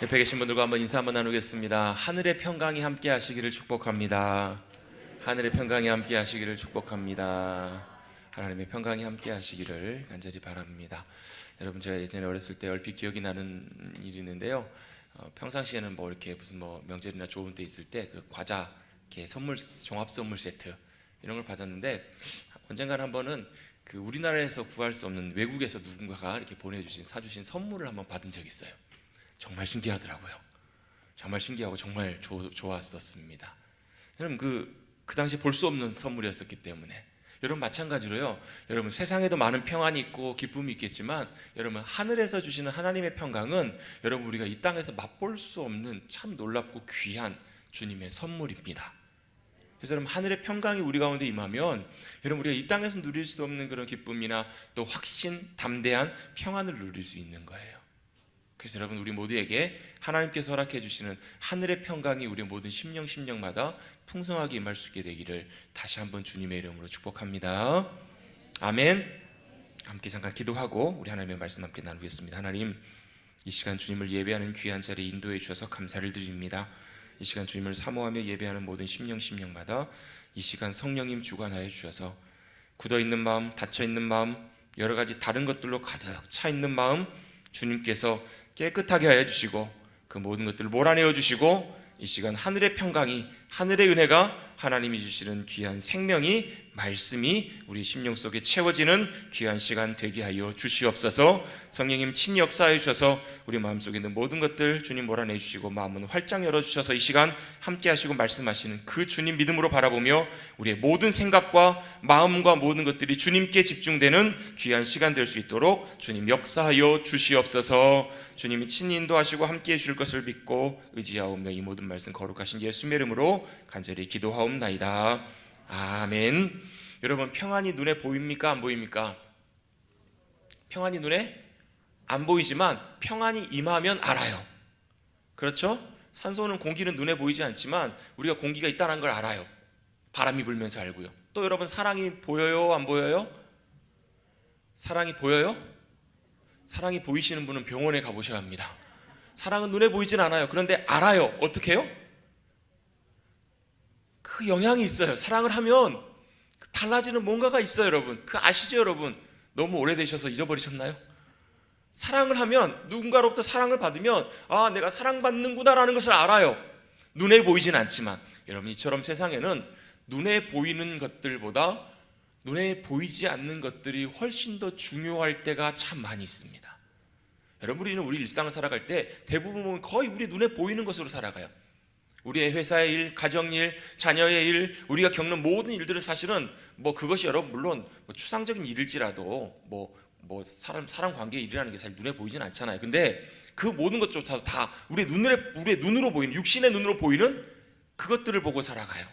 옆에 계신 분들과 한번 인사 한번 나누겠습니다. 하늘의 평강이 함께 하시기를 축복합니다. 하늘의 평강이 함께 하시기를 축복합니다. 하나님의 평강이 함께 하시기를 간절히 바랍니다. 여러분, 제가 예전에 어렸을 때 얼핏 기억이 나는 일이 있는데요. 평상시에는 뭐 이렇게 무슨 뭐 명절이나 좋은 때 있을 때 그 과자 이렇게 선물, 종합 선물 세트 이런 걸 받았는데, 언젠가는 한 번은 그 우리나라에서 구할 수 없는 외국에서 누군가가 이렇게 보내주신 사주신 선물을 한번 받은 적이 있어요. 정말 신기하더라고요. 정말 신기하고 정말 좋았었습니다. 여러분, 그 당시에 볼 수 없는 선물이었었기 때문에, 여러분 마찬가지로요, 여러분 세상에도 많은 평안이 있고 기쁨이 있겠지만, 여러분 하늘에서 주시는 하나님의 평강은 여러분 우리가 이 땅에서 맛볼 수 없는 참 놀랍고 귀한 주님의 선물입니다. 그래서 여러분, 하늘의 평강이 우리 가운데 임하면 여러분 우리가 이 땅에서 누릴 수 없는 그런 기쁨이나 또 확신, 담대한 평안을 누릴 수 있는 거예요. 그래서 여러분, 우리 모두에게 하나님께서 허락해 주시는 하늘의 평강이 우리 모든 심령마다 풍성하게 임할 수 있게 되기를 다시 한번 주님의 이름으로 축복합니다. 아멘. 함께 잠깐 기도하고 우리 하나님의 말씀 함께 나누겠습니다. 하나님, 이 시간 주님을 예배하는 귀한 자리에 인도해 주셔서 감사를 드립니다. 이 시간 주님을 사모하며 예배하는 모든 심령마다 이 시간 성령님 주관하여 주셔서 굳어있는 마음, 닫혀있는 마음, 여러 가지 다른 것들로 가득 차 있는 마음 주님께서 깨끗하게 하여 주시고 그 모든 것들을 몰아내어 주시고, 이 시간 하늘의 평강이, 하늘의 은혜가, 하나님이 주시는 귀한 생명이, 말씀이 우리 심령 속에 채워지는 귀한 시간 되게 하여 주시옵소서. 성령님 친히 역사해 주셔서 우리 마음속에 있는 모든 것들 주님 몰아내 주시고, 마음은 활짝 열어주셔서 이 시간 함께 하시고 말씀하시는 그 주님 믿음으로 바라보며 우리의 모든 생각과 마음과 모든 것들이 주님께 집중되는 귀한 시간 될 수 있도록 주님 역사하여 주시옵소서. 주님이 친히 인도하시고 함께 해주실 것을 믿고 의지하오며 이 모든 말씀 거룩하신 예수님의 이름으로 간절히 기도하옵나이다. 아멘. 여러분, 평안이 눈에 보입니까? 안 보입니까? 평안이 눈에 안 보이지만 평안이 임하면 알아요. 그렇죠? 산소는, 공기는 눈에 보이지 않지만 우리가 공기가 있다는 걸 알아요. 바람이 불면서 알고요. 또 여러분, 사랑이 보여요? 안 보여요? 사랑이 보여요? 사랑이 보이시는 분은 병원에 가보셔야 합니다. 사랑은 눈에 보이진 않아요. 그런데 알아요. 어떻게 해요? 그 영향이 있어요. 사랑을 하면 달라지는 뭔가가 있어요. 여러분, 그 아시죠? 여러분, 너무 오래되셔서 잊어버리셨나요? 사랑을 하면, 누군가로부터 사랑을 받으면 아, 내가 사랑받는구나 라는 것을 알아요. 눈에 보이진 않지만. 여러분, 이처럼 세상에는 눈에 보이는 것들보다 눈에 보이지 않는 것들이 훨씬 더 중요할 때가 참 많이 있습니다. 여러분, 우리는 우리 일상을 살아갈 때 대부분 거의 우리 눈에 보이는 것으로 살아가요. 우리의 회사의 일, 가정일, 자녀의 일, 우리가 겪는 모든 일들은 사실은 그것이 여러분 물론 추상적인 일일지라도 사람 관계의 일이라는 게 사실 눈에 보이진 않잖아요. 근데 그 모든 것조차도 다 우리의 눈으로 보이는, 육신의 눈으로 보이는 그것들을 보고 살아가요.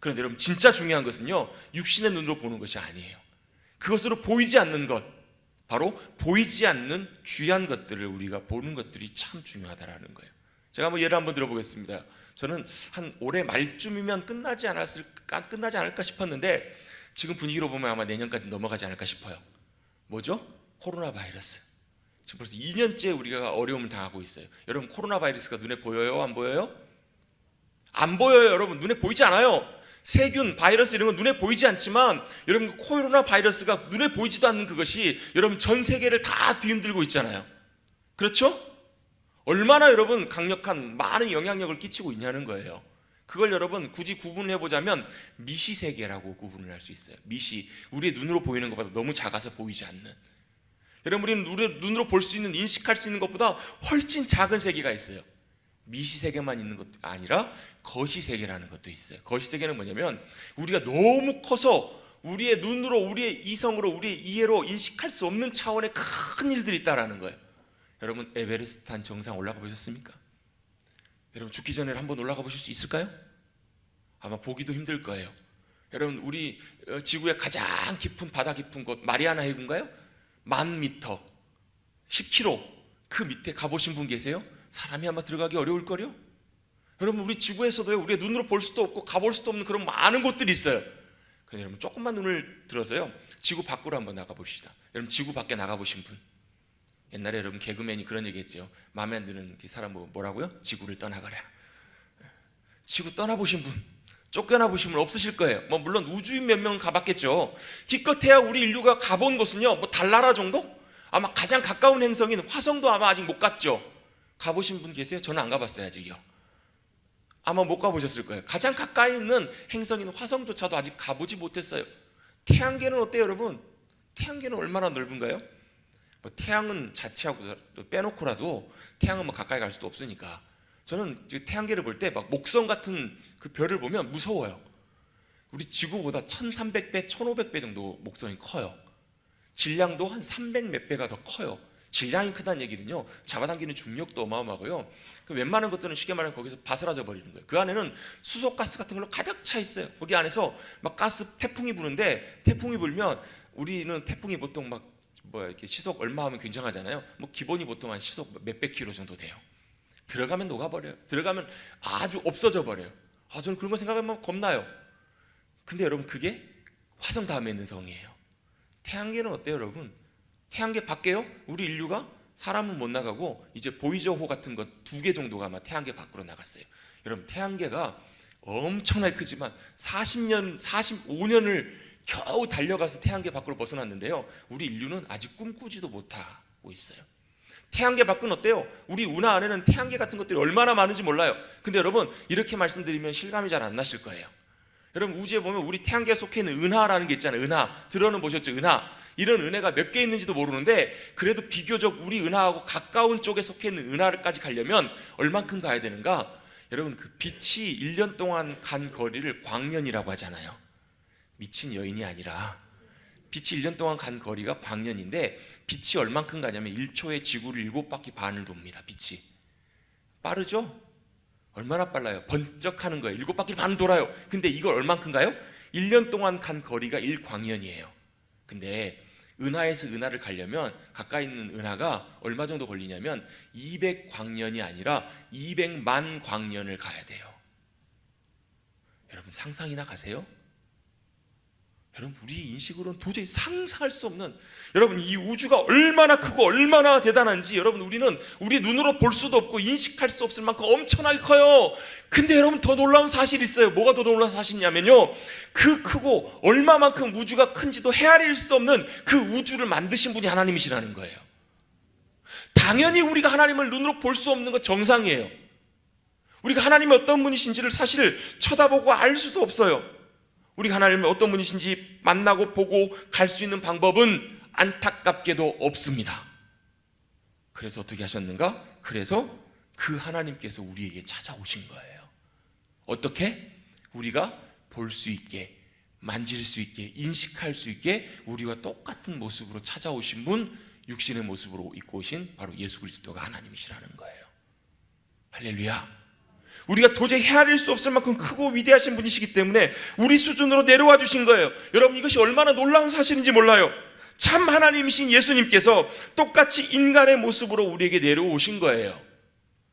그런데 여러분, 진짜 중요한 것은요, 육신의 눈으로 보는 것이 아니에요. 그것으로 보이지 않는 것, 바로 보이지 않는 귀한 것들을 우리가 보는 것들이 참 중요하다라는 거예요. 제가 예를 한번 들어보겠습니다. 저는 한 올해 말쯤이면 끝나지 않을까 싶었는데, 지금 분위기로 보면 아마 내년까지 넘어가지 않을까 싶어요. 뭐죠? 코로나 바이러스. 지금 벌써 2년째 우리가 어려움을 당하고 있어요. 여러분, 코로나 바이러스가 눈에 보여요? 안 보여요? 안 보여요. 여러분, 눈에 보이지 않아요. 세균, 바이러스 이런 건 눈에 보이지 않지만, 여러분, 코로나 바이러스가 눈에 보이지도 않는 그것이 여러분 전 세계를 다 뒤흔들고 있잖아요. 그렇죠? 얼마나 여러분 강력한 많은 영향력을 끼치고 있냐는 거예요. 그걸 여러분 굳이 구분해보자면 미시세계라고 구분을 할 수 있어요. 미시, 우리의 눈으로 보이는 것보다 너무 작아서 보이지 않는, 여러분, 우리는 우리의 눈으로 볼 수 있는, 인식할 수 있는 것보다 훨씬 작은 세계가 있어요. 미시세계만 있는 것도 아니라 거시세계라는 것도 있어요. 거시세계는 뭐냐면 우리가 너무 커서 우리의 눈으로, 우리의 이성으로, 우리의 이해로 인식할 수 없는 차원의 큰 일들이 있다라는 거예요. 여러분, 에베레스트 산 정상 올라가 보셨습니까? 여러분, 죽기 전에 한번 올라가 보실 수 있을까요? 아마 보기도 힘들 거예요. 여러분, 우리 지구의 가장 깊은, 바다 깊은 곳 마리아나 해군가요? 10,000m, 10km 그 밑에 가보신 분 계세요? 사람이 아마 들어가기 어려울걸요? 여러분, 우리 지구에서도요, 우리가 눈으로 볼 수도 없고 가볼 수도 없는 그런 많은 곳들이 있어요. 그런데 여러분, 조금만 눈을 들어서요, 지구 밖으로 한번 나가봅시다. 여러분, 지구 밖에 나가보신 분, 옛날에 여러분 개그맨이 그런 얘기 했죠. 마음에 안 드는 사람 뭐라고요? 지구를 떠나가라. 지구 떠나보신 분, 쫓겨나 보신 분 없으실 거예요. 물론 우주인 몇 명은 가봤겠죠. 기껏해야 우리 인류가 가본 곳은요, 달나라 정도? 아마 가장 가까운 행성인 화성도 아마 아직 못 갔죠. 가보신 분 계세요? 저는 안 가봤어요, 아직요. 아마 못 가보셨을 거예요. 가장 가까이 있는 행성인 화성조차도 아직 가보지 못했어요. 태양계는 어때요, 여러분? 태양계는 얼마나 넓은가요? 태양은 자체하고 빼놓고라도 태양은 가까이 갈 수도 없으니까 저는 태양계를 볼 때 목성 같은 그 별을 보면 무서워요. 우리 지구보다 1300배, 1500배 정도 목성이 커요. 질량도 한 300 몇 배가 더 커요. 질량이 크다는 얘기는요, 잡아당기는 중력도 어마어마하고요, 웬만한 것들은 쉽게 말하면 거기서 바스라져 버리는 거예요. 그 안에는 수소가스 같은 걸로 가득 차 있어요. 거기 안에서 가스 태풍이 부는데, 태풍이 불면 우리는 태풍이 보통 이렇게 시속 얼마 하면 굉장하잖아요. 기본이 보통 한 시속 몇백 킬로 정도 돼요. 들어가면 녹아버려요. 들어가면 아주 없어져 버려요. 저는 그런 거 생각하면 겁나요. 근데 여러분, 그게 화성 다음에 있는 성이에요. 태양계는 어때요, 여러분? 태양계 밖에요? 우리 인류가 사람은 못 나가고 이제 보이저호 같은 것 2개 정도가 아마 태양계 밖으로 나갔어요. 여러분, 태양계가 엄청나게 크지만 40년, 45년을 겨우 달려가서 태양계 밖으로 벗어났는데요, 우리 인류는 아직 꿈꾸지도 못하고 있어요. 태양계 밖은 어때요? 우리 운하 안에는 태양계 같은 것들이 얼마나 많은지 몰라요. 근데 여러분, 이렇게 말씀드리면 실감이 잘 안 나실 거예요. 여러분, 우주에 보면 우리 태양계에 속해 있는 은하라는 게 있잖아요. 은하, 들어는 보셨죠? 은하. 이런 은하가 몇 개 있는지도 모르는데, 그래도 비교적 우리 은하하고 가까운 쪽에 속해 있는 은하까지 가려면 얼만큼 가야 되는가? 여러분, 그 빛이 1년 동안 간 거리를 광년이라고 하잖아요. 미친 여인이 아니라 빛이 1년 동안 간 거리가 광년인데, 빛이 얼만큼 가냐면 1초에 지구를 7바퀴 반을 돕니다. 빛이 빠르죠? 얼마나 빨라요? 번쩍하는 거예요. 7바퀴 반 돌아요. 근데 이걸 얼만큼 가요? 1년 동안 간 거리가 1광년이에요. 근데 은하에서 은하를 가려면 가까이 있는 은하가 얼마 정도 걸리냐면 200광년이 아니라 200만 광년을 가야 돼요. 여러분, 상상이나 가세요? 여러분, 우리 인식으로는 도저히 상상할 수 없는, 여러분, 이 우주가 얼마나 크고 얼마나 대단한지 여러분, 우리는 우리 눈으로 볼 수도 없고 인식할 수 없을 만큼 엄청나게 커요. 근데 여러분, 더 놀라운 사실이 있어요. 뭐가 더 놀라운 사실이냐면요, 그 크고 얼마만큼 우주가 큰지도 헤아릴 수 없는 그 우주를 만드신 분이 하나님이시라는 거예요. 당연히 우리가 하나님을 눈으로 볼 수 없는 건 정상이에요. 우리가 하나님이 어떤 분이신지를 사실 쳐다보고 알 수도 없어요. 우리가 하나님을 어떤 분이신지 만나고 보고 갈 수 있는 방법은 안타깝게도 없습니다. 그래서 어떻게 하셨는가? 그래서 그 하나님께서 우리에게 찾아오신 거예요. 어떻게? 우리가 볼 수 있게, 만질 수 있게, 인식할 수 있게 우리와 똑같은 모습으로 찾아오신 분, 육신의 모습으로 입고 오신 바로 예수 그리스도가 하나님이시라는 거예요. 할렐루야. 우리가 도저히 헤아릴 수 없을 만큼 크고 위대하신 분이시기 때문에 우리 수준으로 내려와 주신 거예요. 여러분, 이것이 얼마나 놀라운 사실인지 몰라요. 참 하나님이신 예수님께서 똑같이 인간의 모습으로 우리에게 내려오신 거예요.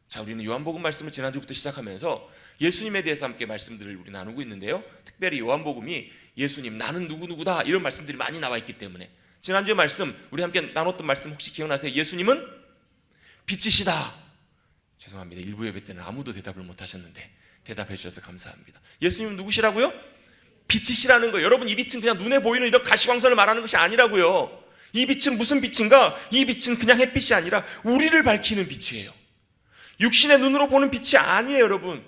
자, 우리는 요한복음 말씀을 지난주부터 시작하면서 예수님에 대해서 함께 말씀들을 우리 나누고 있는데요, 특별히 요한복음이 예수님, 나는 누구누구다, 이런 말씀들이 많이 나와 있기 때문에 지난주의 말씀, 우리 함께 나눴던 말씀 혹시 기억나세요? 예수님은 빛이시다. 죄송합니다. 일부 예배 때는 아무도 대답을 못 하셨는데 대답해 주셔서 감사합니다. 예수님은 누구시라고요? 빛이시라는 거예요. 여러분, 이 빛은 그냥 눈에 보이는 이런 가시광선을 말하는 것이 아니라고요. 이 빛은 무슨 빛인가? 이 빛은 그냥 햇빛이 아니라 우리를 밝히는 빛이에요. 육신의 눈으로 보는 빛이 아니에요, 여러분.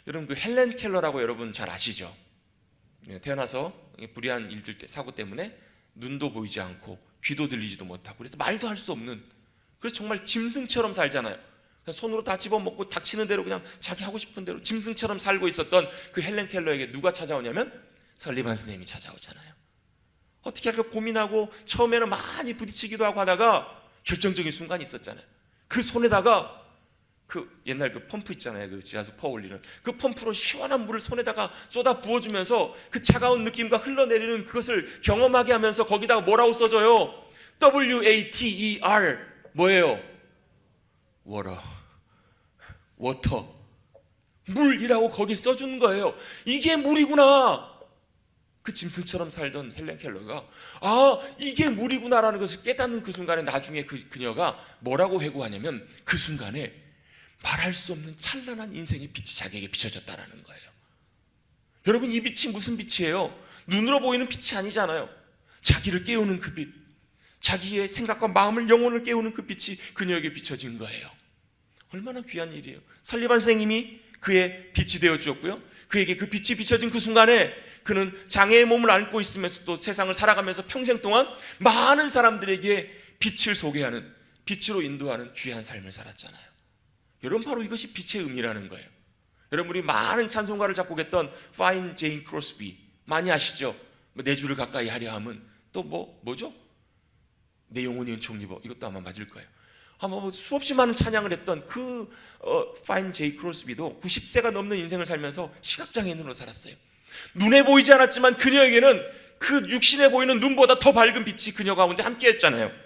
여러분, 그 헬렌 켈러라고 여러분 잘 아시죠? 태어나서 불의한 일들 때, 사고 때문에 눈도 보이지 않고 귀도 들리지도 못하고 그래서 말도 할 수 없는, 그래서 정말 짐승처럼 살잖아요. 손으로 다 집어먹고 닥치는 대로 그냥 자기 하고 싶은 대로 짐승처럼 살고 있었던 그 헬렌 켈러에게 누가 찾아오냐면 설리반 선생님이 찾아오잖아요. 어떻게 할까 고민하고 처음에는 많이 부딪히기도 하고 하다가 결정적인 순간이 있었잖아요. 그 손에다가 그 옛날 그 펌프 있잖아요. 그 지하수 퍼올리는 그 펌프로 시원한 물을 손에다가 쏟아 부어주면서 그 차가운 느낌과 흘러내리는 그것을 경험하게 하면서 거기다가 뭐라고 써줘요? WATER, 뭐예요? 워터, 물이라고 거기 써주는 거예요. 이게 물이구나. 그 짐승처럼 살던 헬렌 켈러가 이게 물이구나라는 것을 깨닫는 그 순간에 나중에 그녀가 뭐라고 회고하냐면 그 순간에 말할 수 없는 찬란한 인생의 빛이 자기에게 비춰졌다라는 거예요. 여러분, 이 빛이 무슨 빛이에요? 눈으로 보이는 빛이 아니잖아요. 자기를 깨우는 그 빛, 자기의 생각과 마음을, 영혼을 깨우는 그 빛이 그녀에게 비춰진 거예요. 얼마나 귀한 일이에요. 설리반 선생님이 그의 빛이 되어 주었고요, 그에게 그 빛이 비춰진 그 순간에 그는 장애의 몸을 안고 있으면서도 세상을 살아가면서 평생 동안 많은 사람들에게 빛을 소개하는, 빛으로 인도하는 귀한 삶을 살았잖아요. 여러분, 바로 이것이 빛의 의미라는 거예요. 여러분, 우리 많은 찬송가를 작곡했던 파인 제인 크로스비 많이 아시죠? 내 주를 가까이 하려 함은, 또 뭐죠? 내 영혼이 은총 입어, 이것도 아마 맞을 거예요. 아마 수없이 많은 찬양을 했던 그 파인 제이 크로스비도 90세가 넘는 인생을 살면서 시각장애인으로 살았어요. 눈에 보이지 않았지만 그녀에게는 그 육신에 보이는 눈보다 더 밝은 빛이 그녀 가운데 함께했잖아요.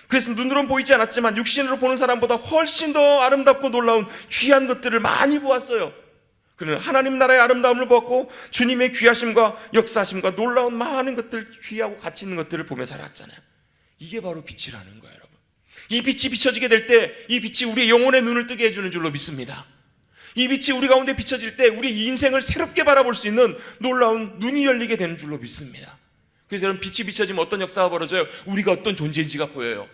그래서 눈으로는 보이지 않았지만 육신으로 보는 사람보다 훨씬 더 아름답고 놀라운 귀한 것들을 많이 보았어요. 그는 하나님 나라의 아름다움을 보았고 주님의 귀하심과 역사하심과 놀라운 많은 것들, 귀하고 가치 있는 것들을 보며 살았잖아요. 이게 바로 빛이라는 거예요, 여러분. 이 빛이 비춰지게 될 때 이 빛이 우리의 영혼의 눈을 뜨게 해주는 줄로 믿습니다. 이 빛이 우리 가운데 비춰질 때 우리 인생을 새롭게 바라볼 수 있는 놀라운 눈이 열리게 되는 줄로 믿습니다. 그래서 여러분, 빛이 비춰지면 어떤 역사가 벌어져요? 우리가 어떤 존재인지가 보여요.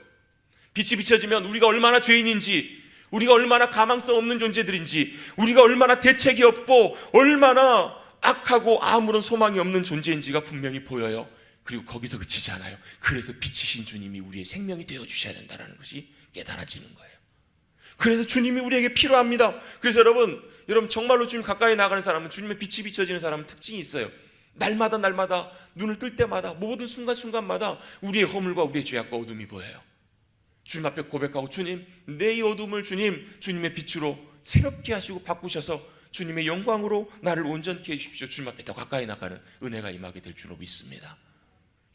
빛이 비춰지면 우리가 얼마나 죄인인지, 우리가 얼마나 가망성 없는 존재들인지, 우리가 얼마나 대책이 없고 얼마나 악하고 아무런 소망이 없는 존재인지가 분명히 보여요. 그리고 거기서 그치지 않아요. 그래서 빛이신 주님이 우리의 생명이 되어 주셔야 된다는 것이 깨달아지는 거예요. 그래서 주님이 우리에게 필요합니다. 그래서 여러분 정말로 주님 가까이 나가는 사람은, 주님의 빛이 비춰지는 사람은 특징이 있어요. 날마다 눈을 뜰 때마다, 모든 순간순간마다 우리의 허물과 우리의 죄악과 어둠이 보여요. 주님 앞에 고백하고, 주님, 내 이 어둠을 주님의 빛으로 새롭게 하시고 바꾸셔서 주님의 영광으로 나를 온전케 해주십시오. 주님 앞에 더 가까이 나가는 은혜가 임하게 될 줄로 믿습니다.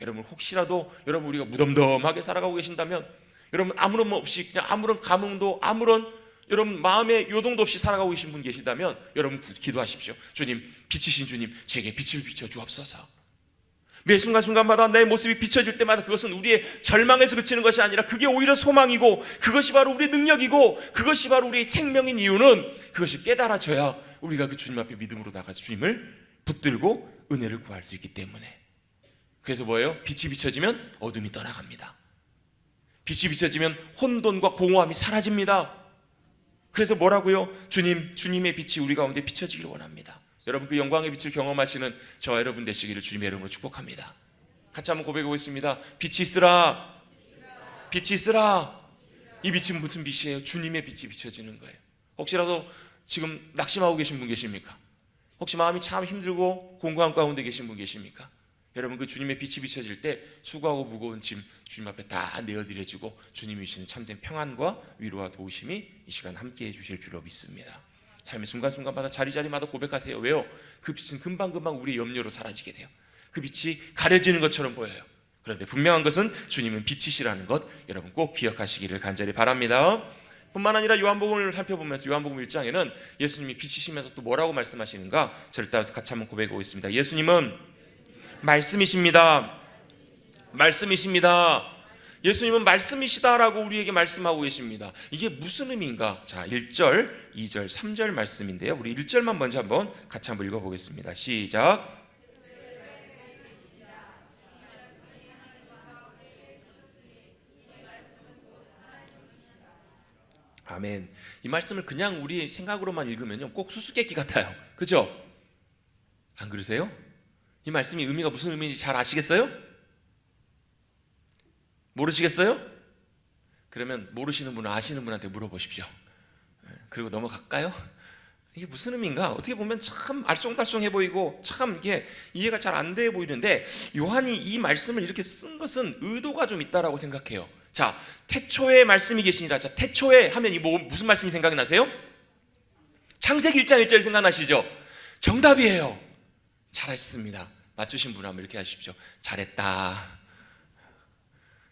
여러분, 혹시라도 여러분 우리가 무덤덤하게 살아가고 계신다면, 여러분 아무런 없이 그냥 아무런 감흥도, 아무런 여러분 마음의 요동도 없이 살아가고 계신 분 계시다면 여러분 기도하십시오. 주님, 빛이신 주님, 제게 빛을 비춰 주옵소서. 매 순간순간마다 내 모습이 비춰질 때마다 그것은 우리의 절망에서 그치는 것이 아니라 그게 오히려 소망이고, 그것이 바로 우리의 능력이고, 그것이 바로 우리의 생명인 이유는 그것이 깨달아져야 우리가 그 주님 앞에 믿음으로 나가서 주님을 붙들고 은혜를 구할 수 있기 때문에. 그래서 뭐예요? 빛이 비춰지면 어둠이 떠나갑니다. 빛이 비춰지면 혼돈과 공허함이 사라집니다. 그래서 뭐라고요? 주님의 빛이 우리 가운데 비춰지길 원합니다. 여러분, 그 영광의 빛을 경험하시는 저와 여러분 되시기를 주님의 이름으로 축복합니다. 같이 한번 고백해 보겠습니다. 빛이 있으라, 빛이 있으라. 이 빛은 무슨 빛이에요? 주님의 빛이 비춰지는 거예요. 혹시라도 지금 낙심하고 계신 분 계십니까? 혹시 마음이 참 힘들고 공고한 가운데 계신 분 계십니까? 여러분, 그 주님의 빛이 비춰질 때 수고하고 무거운 짐 주님 앞에 다 내어드려지고 주님이 주시는 참된 평안과 위로와 도우심이 이 시간 함께해 주실 줄로 믿습니다. 삶의 순간순간마다 자리자리마다 고백하세요. 왜요? 그 빛은 금방금방 우리의 염려로 사라지게 돼요. 그 빛이 가려지는 것처럼 보여요. 그런데 분명한 것은 주님은 빛이시라는 것, 여러분 꼭 기억하시기를 간절히 바랍니다. 뿐만 아니라 요한복음을 살펴보면서 요한복음 1장에는 예수님이 빛이시면서 또 뭐라고 말씀하시는가, 저를 따라서 같이 한번 고백해 보겠습니다. 예수님은 말씀이십니다. 말씀이십니다. 예수님은 말씀이시다라고 우리에게 말씀하고 계십니다. 이게 무슨 의미인가? 자, 1절, 2절, 3절 말씀인데요. 우리 1절만 먼저 한번 같이 한번 읽어보겠습니다. 시작. 아멘. 이 말씀을 그냥 우리 생각으로만 읽으면요, 꼭 수수께끼 같아요. 그죠? 안 그러세요? 이 말씀이 의미가 무슨 의미인지 잘 아시겠어요? 모르시겠어요? 그러면 모르시는 분은 아시는 분한테 물어보십시오. 그리고 넘어갈까요? 이게 무슨 의미인가? 어떻게 보면 참 알쏭달쏭해 보이고 참 이게 이해가 잘 안 돼 보이는데, 요한이 이 말씀을 이렇게 쓴 것은 의도가 좀 있다라고 생각해요. 자, 태초에 말씀이 계시니라. 자, 태초에 하면 이 무슨 말씀이 생각이 나세요? 창세기 1장 1절 생각나시죠? 정답이에요. 잘하셨습니다. 맞추신 분 한번 이렇게 하십시오. 잘했다.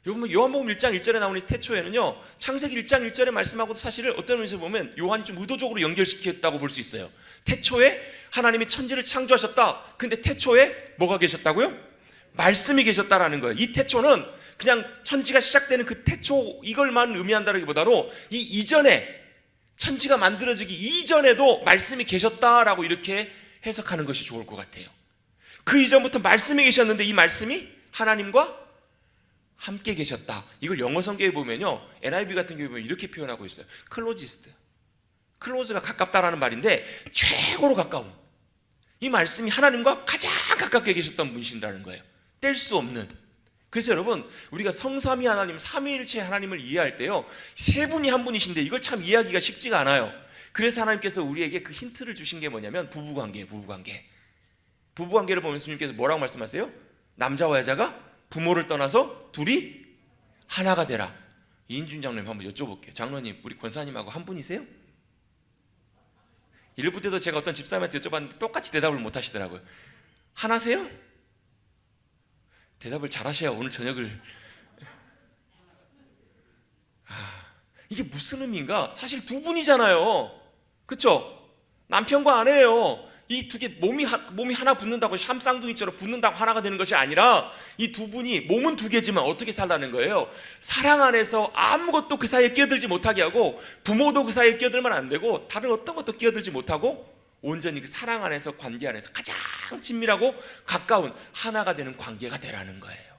여러분 요한복음 1장 1절에 나오는 이 태초에는요, 창세기 1장 1절의 말씀하고도 사실을 어떤 의미에서 보면 요한이 좀 의도적으로 연결시켰다고 볼 수 있어요. 태초에 하나님이 천지를 창조하셨다. 근데 태초에 뭐가 계셨다고요? 말씀이 계셨다라는 거예요. 이 태초는 그냥 천지가 시작되는 그 태초 이걸만 의미한다기보다도 이 이전에, 천지가 만들어지기 이전에도 말씀이 계셨다라고 이렇게 해석하는 것이 좋을 것 같아요. 그 이전부터 말씀이 계셨는데 이 말씀이 하나님과 함께 계셨다. 이걸 영어 성경에 보면요, NIV 같은 경우에 보면 이렇게 표현하고 있어요. 클로지스트. 클로즈가 가깝다라는 말인데 최고로 가까운, 이 말씀이 하나님과 가장 가깝게 계셨던 분이신다는 거예요. 뗄 수 없는. 그래서 여러분, 우리가 성삼위 하나님, 삼위일체 하나님을 이해할 때요, 세 분이 한 분이신데 이걸 참 이해하기가 쉽지가 않아요. 그래서 하나님께서 우리에게 그 힌트를 주신 게 뭐냐면 부부관계예요. 부부관계를 보면서 주님께서 뭐라고 말씀하세요? 남자와 여자가 부모를 떠나서 둘이 하나가 되라. 이인준 장로님 한번 여쭤볼게요. 장로님, 우리 권사님하고 한 분이세요? 일부 때도 제가 어떤 집사람한테 여쭤봤는데 똑같이 대답을 못 하시더라고요. 하나세요? 대답을 잘 하셔야 오늘 저녁을. 이게 무슨 의미인가? 사실 두 분이잖아요. 그렇죠? 남편과 아내예요. 이 두 개 몸이 하나 붙는다고 샴쌍둥이처럼 붙는다고 하나가 되는 것이 아니라 이 두 분이 몸은 두 개지만 어떻게 살라는 거예요? 사랑 안에서 아무것도 그 사이에 끼어들지 못하게 하고, 부모도 그 사이에 끼어들면 안 되고, 다른 어떤 것도 끼어들지 못하고, 온전히 그 사랑 안에서, 관계 안에서 가장 친밀하고 가까운 하나가 되는 관계가 되라는 거예요.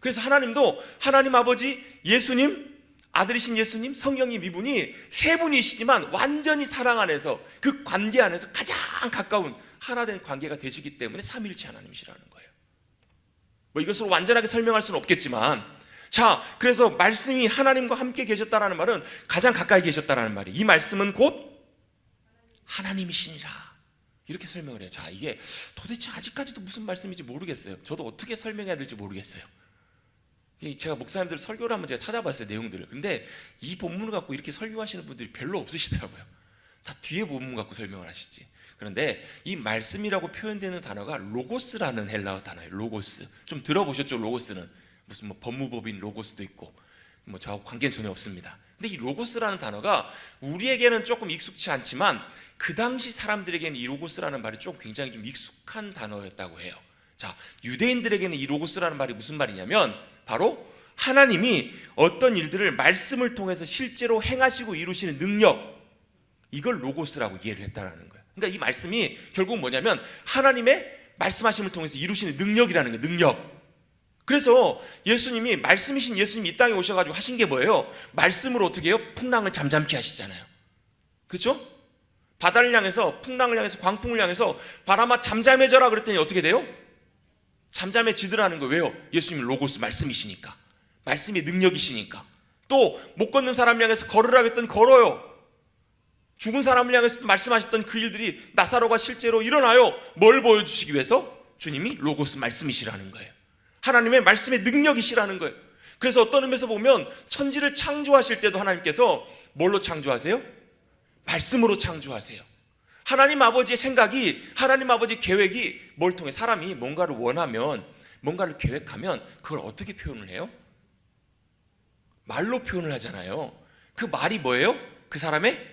그래서 하나님도, 하나님 아버지, 예수님, 아들이신 예수님, 성령님, 이분이 세 분이시지만 완전히 사랑 안에서, 그 관계 안에서 가장 가까운 하나된 관계가 되시기 때문에 삼위일체 하나님이시라는 거예요. 뭐 이것으로 완전하게 설명할 수는 없겠지만, 자, 그래서 말씀이 하나님과 함께 계셨다라는 말은 가장 가까이 계셨다라는 말이에요. 이 말씀은 곧 하나님이시니라, 이렇게 설명을 해요. 자, 이게 도대체 아직까지도 무슨 말씀인지 모르겠어요. 저도 어떻게 설명해야 될지 모르겠어요. 제가 목사님들 설교를 한번 제가 찾아봤어요, 내용들을. 근데 이 본문을 갖고 이렇게 설교하시는 분들이 별로 없으시더라고요. 다 뒤에 본문 갖고 설명을 하시지. 그런데 이 말씀이라고 표현되는 단어가 로고스라는 헬라어 단어예요. 로고스. 좀 들어보셨죠? 로고스는 무슨 뭐 법무법인 로고스도 있고, 뭐 저하고 관계는 전혀 없습니다. 근데 이 로고스라는 단어가 우리에게는 조금 익숙치 않지만 그 당시 사람들에게는 이 로고스라는 말이 좀 굉장히 좀 익숙한 단어였다고 해요. 자, 유대인들에게는 이 로고스라는 말이 무슨 말이냐면 바로 하나님이 어떤 일들을 말씀을 통해서 실제로 행하시고 이루시는 능력, 이걸 로고스라고 이해를 했다라는 거예요. 그러니까 이 말씀이 결국 뭐냐면 하나님의 말씀하심을 통해서 이루시는 능력이라는 거예요. 능력. 그래서 예수님이, 말씀이신 예수님이 이 땅에 오셔가지고 하신 게 뭐예요? 말씀으로 어떻게 해요? 풍랑을 잠잠케 하시잖아요. 그렇죠? 바다를 향해서, 풍랑을 향해서, 광풍을 향해서 바람아 잠잠해져라 그랬더니 어떻게 돼요? 잠잠해지더라는 거예요. 왜요? 예수님이 로고스, 말씀이시니까, 말씀이 능력이시니까. 또 못 걷는 사람을 향해서 걸으라 그랬더니 걸어요. 죽은 사람을 향해서 말씀하셨던 그 일들이 나사로가 실제로 일어나요. 뭘 보여주시기 위해서? 주님이 로고스, 말씀이시라는 거예요. 하나님의 말씀의 능력이시라는 거예요. 그래서 어떤 의미에서 보면 천지를 창조하실 때도 하나님께서 뭘로 창조하세요? 말씀으로 창조하세요. 하나님 아버지의 생각이, 하나님 아버지의 계획이 뭘 통해, 사람이 뭔가를 원하면, 뭔가를 계획하면 그걸 어떻게 표현을 해요? 말로 표현을 하잖아요. 그 말이 뭐예요? 그 사람의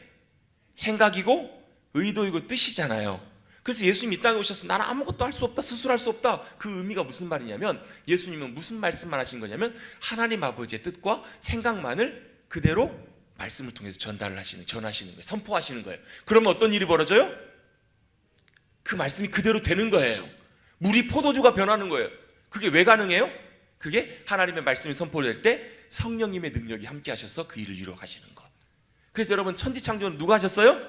생각이고 의도이고 뜻이잖아요. 그래서 예수님이 이 땅에 오셔서 나는 아무것도 할 수 없다, 스스로 할 수 없다. 그 의미가 무슨 말이냐면, 예수님은 무슨 말씀만 하신 거냐면 하나님 아버지의 뜻과 생각만을 그대로 말씀을 통해서 전하시는 거예요. 선포하시는 거예요. 그러면 어떤 일이 벌어져요? 그 말씀이 그대로 되는 거예요. 물이 포도주가 변하는 거예요. 그게 왜 가능해요? 그게 하나님의 말씀이 선포될 때 성령님의 능력이 함께 하셔서 그 일을 이루어 가시는 것. 그래서 여러분, 천지창조는 누가 하셨어요?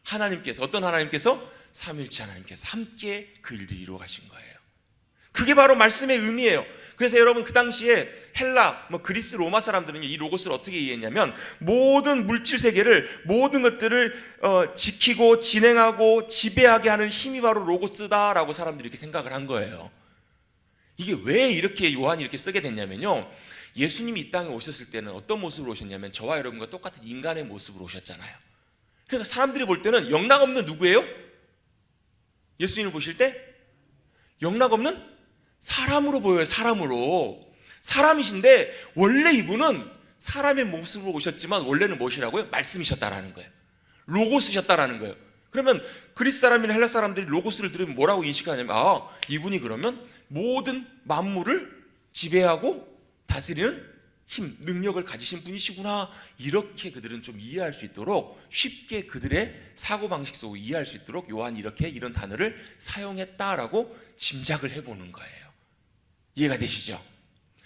하나님께서. 어떤 하나님께서? 삼위일체 하나님께서 함께 그 일들을 이루어 가신 거예요. 그게 바로 말씀의 의미예요. 그래서 여러분, 그 당시에 헬라, 그리스, 로마 사람들은 이 로고스를 어떻게 이해했냐면 모든 물질 세계를, 모든 것들을 지키고 진행하고 지배하게 하는 힘이 바로 로고스다라고 사람들이 이렇게 생각을 한 거예요. 이게 왜 이렇게 요한이 이렇게 쓰게 됐냐면요, 예수님이 이 땅에 오셨을 때는 어떤 모습으로 오셨냐면 저와 여러분과 똑같은 인간의 모습으로 오셨잖아요. 그러니까 사람들이 볼 때는 영락없는 누구예요? 예수님을 보실 때 영락없는 사람으로 보여요. 사람으로. 사람이신데 원래 이분은 사람의 모습으로 오셨지만 원래는 무엇이라고요? 말씀이셨다라는 거예요. 로고스셨다라는 거예요. 그러면 그리스 사람이나 헬라 사람들이 로고스를 들으면 뭐라고 인식하냐면, 이분이 그러면 모든 만물을 지배하고 다스리는 힘, 능력을 가지신 분이시구나, 이렇게 그들은 좀 이해할 수 있도록, 쉽게 그들의 사고방식 속을 이해할 수 있도록 요한이 이렇게 이런 단어를 사용했다라고 짐작을 해보는 거예요. 이해가 되시죠?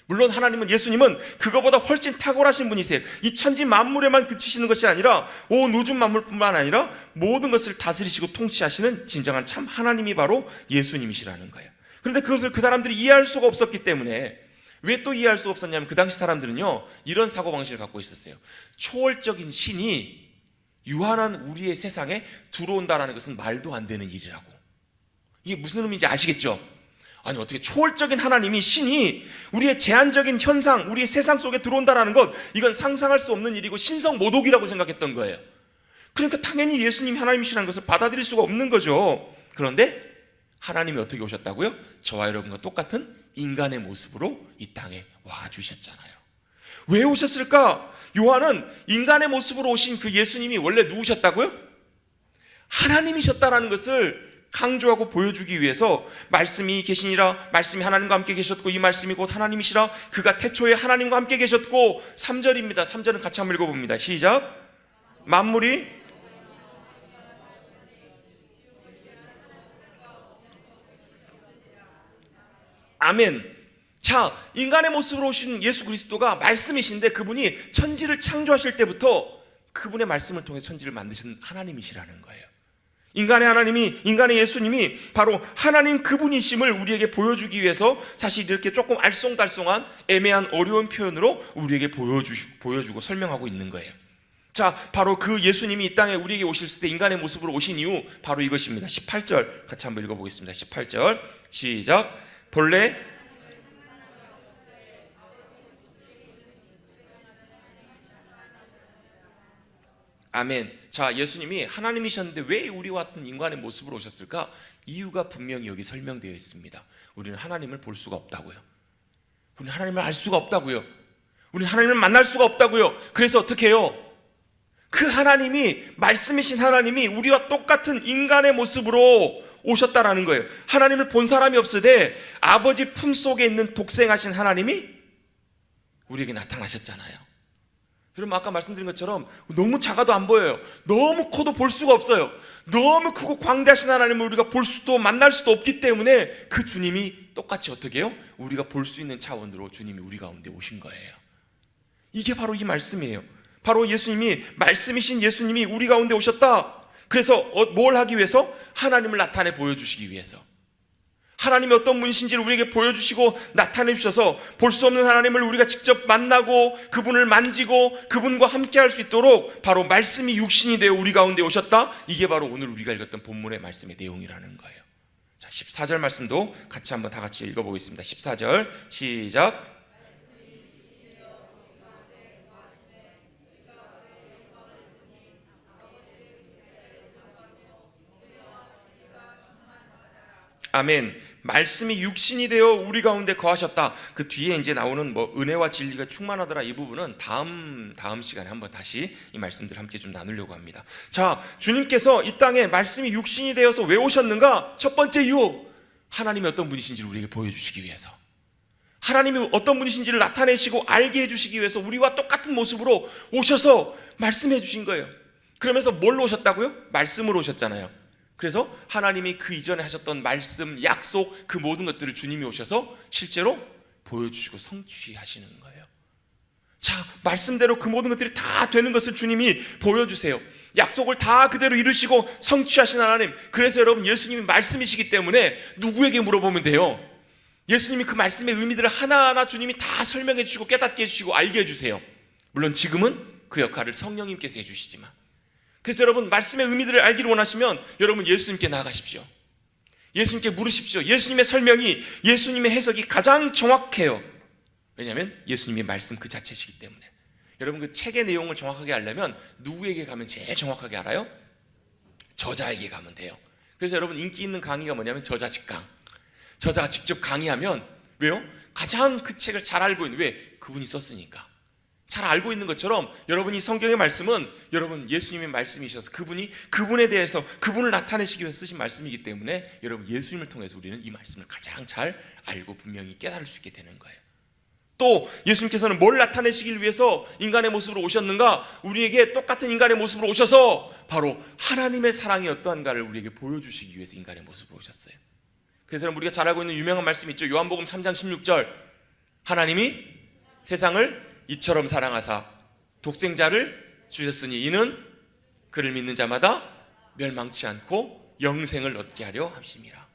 물론 하나님은, 예수님은 그거보다 훨씬 탁월하신 분이세요. 이 천지 만물에만 그치시는 것이 아니라 온 우주 만물뿐만 아니라 모든 것을 다스리시고 통치하시는 진정한 참 하나님이 바로 예수님이시라는 거예요. 그런데 그것을 그 사람들이 이해할 수가 없었기 때문에, 왜 또 이해할 수가 없었냐면, 그 당시 사람들은요 이런 사고방식을 갖고 있었어요. 초월적인 신이 유한한 우리의 세상에 들어온다는 것은 말도 안 되는 일이라고. 이게 무슨 의미인지 아시겠죠? 아니, 어떻게 초월적인 하나님이, 신이 우리의 제한적인 현상, 우리의 세상 속에 들어온다는 것, 이건 상상할 수 없는 일이고 신성모독이라고 생각했던 거예요. 그러니까 당연히 예수님이 하나님이시라는 것을 받아들일 수가 없는 거죠. 그런데 하나님이 어떻게 오셨다고요? 저와 여러분과 똑같은 인간의 모습으로 이 땅에 와주셨잖아요. 왜 오셨을까? 요한은 인간의 모습으로 오신 그 예수님이 원래 누구셨다고요? 하나님이셨다라는 것을 강조하고 보여주기 위해서, 말씀이 계시니라, 말씀이 하나님과 함께 계셨고 이 말씀이 곧 하나님이시라, 그가 태초에 하나님과 함께 계셨고, 3절입니다. 3절은 같이 한번 읽어봅니다. 시작. 만물이 아멘. 자, 인간의 모습으로 오신 예수 그리스도가 말씀이신데, 그분이 천지를 창조하실 때부터 그분의 말씀을 통해 천지를 만드신 하나님이시라는 거예요. 인간의 하나님이, 인간의 예수님이 바로 하나님 그분이심을 우리에게 보여주기 위해서 사실 이렇게 조금 알쏭달쏭한 애매한 어려운 표현으로 우리에게 보여주고 설명하고 있는 거예요. 자, 바로 그 예수님이 이 땅에 우리에게 오실 때 인간의 모습으로 오신 이유, 바로 이것입니다. 18절 같이 한번 읽어보겠습니다. 18절 시작. 본래 아멘. 자, 예수님이 하나님이셨는데 왜 우리와 같은 인간의 모습으로 오셨을까? 이유가 분명히 여기 설명되어 있습니다. 우리는 하나님을 볼 수가 없다고요. 우리는 하나님을 알 수가 없다고요. 우리는 하나님을 만날 수가 없다고요. 그래서 어떻게 해요? 그 하나님이, 말씀이신 하나님이 우리와 똑같은 인간의 모습으로 오셨다라는 거예요. 하나님을 본 사람이 없으되 아버지 품속에 있는 독생하신 하나님이 우리에게 나타나셨잖아요. 여러분, 아까 말씀드린 것처럼 너무 작아도 안 보여요. 너무 커도 볼 수가 없어요. 너무 크고 광대하신 하나님을 우리가 볼 수도 만날 수도 없기 때문에 그 주님이 똑같이 어떻게 해요? 우리가 볼 수 있는 차원으로 주님이 우리 가운데 오신 거예요. 이게 바로 이 말씀이에요. 바로 예수님이, 말씀이신 예수님이 우리 가운데 오셨다. 그래서 뭘 하기 위해서? 하나님을 나타내 보여주시기 위해서. 하나님이 어떤 분이신지를 우리에게 보여주시고 나타내 주셔서 볼 수 없는 하나님을 우리가 직접 만나고 그분을 만지고 그분과 함께 할 수 있도록 바로 말씀이 육신이 되어 우리 가운데 오셨다. 이게 바로 오늘 우리가 읽었던 본문의 말씀의 내용이라는 거예요. 자, 14절 말씀도 같이 한번 다 같이 읽어보겠습니다. 14절 시작. 아멘. 말씀이 육신이 되어 우리 가운데 거하셨다. 그 뒤에 이제 나오는 은혜와 진리가 충만하더라, 이 부분은 다음 시간에 한번 다시 이 말씀들 함께 좀 나누려고 합니다. 자, 주님께서 이 땅에 말씀이 육신이 되어서 왜 오셨는가? 첫 번째 이유, 하나님이 어떤 분이신지를 우리에게 보여주시기 위해서, 하나님이 어떤 분이신지를 나타내시고 알게 해주시기 위해서 우리와 똑같은 모습으로 오셔서 말씀해 주신 거예요. 그러면서 뭘로 오셨다고요? 말씀으로 오셨잖아요. 그래서 하나님이 그 이전에 하셨던 말씀, 약속, 그 모든 것들을 주님이 오셔서 실제로 보여주시고 성취하시는 거예요. 자, 말씀대로 그 모든 것들이 다 되는 것을 주님이 보여주세요. 약속을 다 그대로 이루시고 성취하신 하나님. 그래서 여러분, 예수님이 말씀이시기 때문에 누구에게 물어보면 돼요? 예수님이 그 말씀의 의미들을 하나하나 주님이 다 설명해 주시고 깨닫게 해주시고 알게 해주세요. 물론 지금은 그 역할을 성령님께서 해주시지만, 그래서 여러분, 말씀의 의미들을 알기를 원하시면 여러분 예수님께 나아가십시오. 예수님께 물으십시오. 예수님의 설명이, 예수님의 해석이 가장 정확해요. 왜냐하면 예수님의 말씀 그 자체시기 때문에. 여러분, 그 책의 내용을 정확하게 알려면 누구에게 가면 제일 정확하게 알아요? 저자에게 가면 돼요. 그래서 여러분, 인기 있는 강의가 뭐냐면 저자 직강. 저자가 직접 강의하면, 왜요? 가장 그 책을 잘 알고 있는, 왜? 그분이 썼으니까. 잘 알고 있는 것처럼 여러분이 성경의 말씀은 여러분 예수님의 말씀이셔서 그분에 대해서 그분을 나타내시기 위해서 쓰신 말씀이기 때문에 여러분 예수님을 통해서 우리는 이 말씀을 가장 잘 알고 분명히 깨달을 수 있게 되는 거예요. 또 예수님께서는 뭘 나타내시길 위해서 인간의 모습으로 오셨는가? 우리에게 똑같은 인간의 모습으로 오셔서 바로 하나님의 사랑이 어떠한가를 우리에게 보여주시기 위해서 인간의 모습으로 오셨어요. 그래서 우리가 잘 알고 있는 유명한 말씀이 있죠. 요한복음 3장 16절, 하나님이 세상을 이처럼 사랑하사 독생자를 주셨으니 이는 그를 믿는 자마다 멸망치 않고 영생을 얻게 하려 함심이라.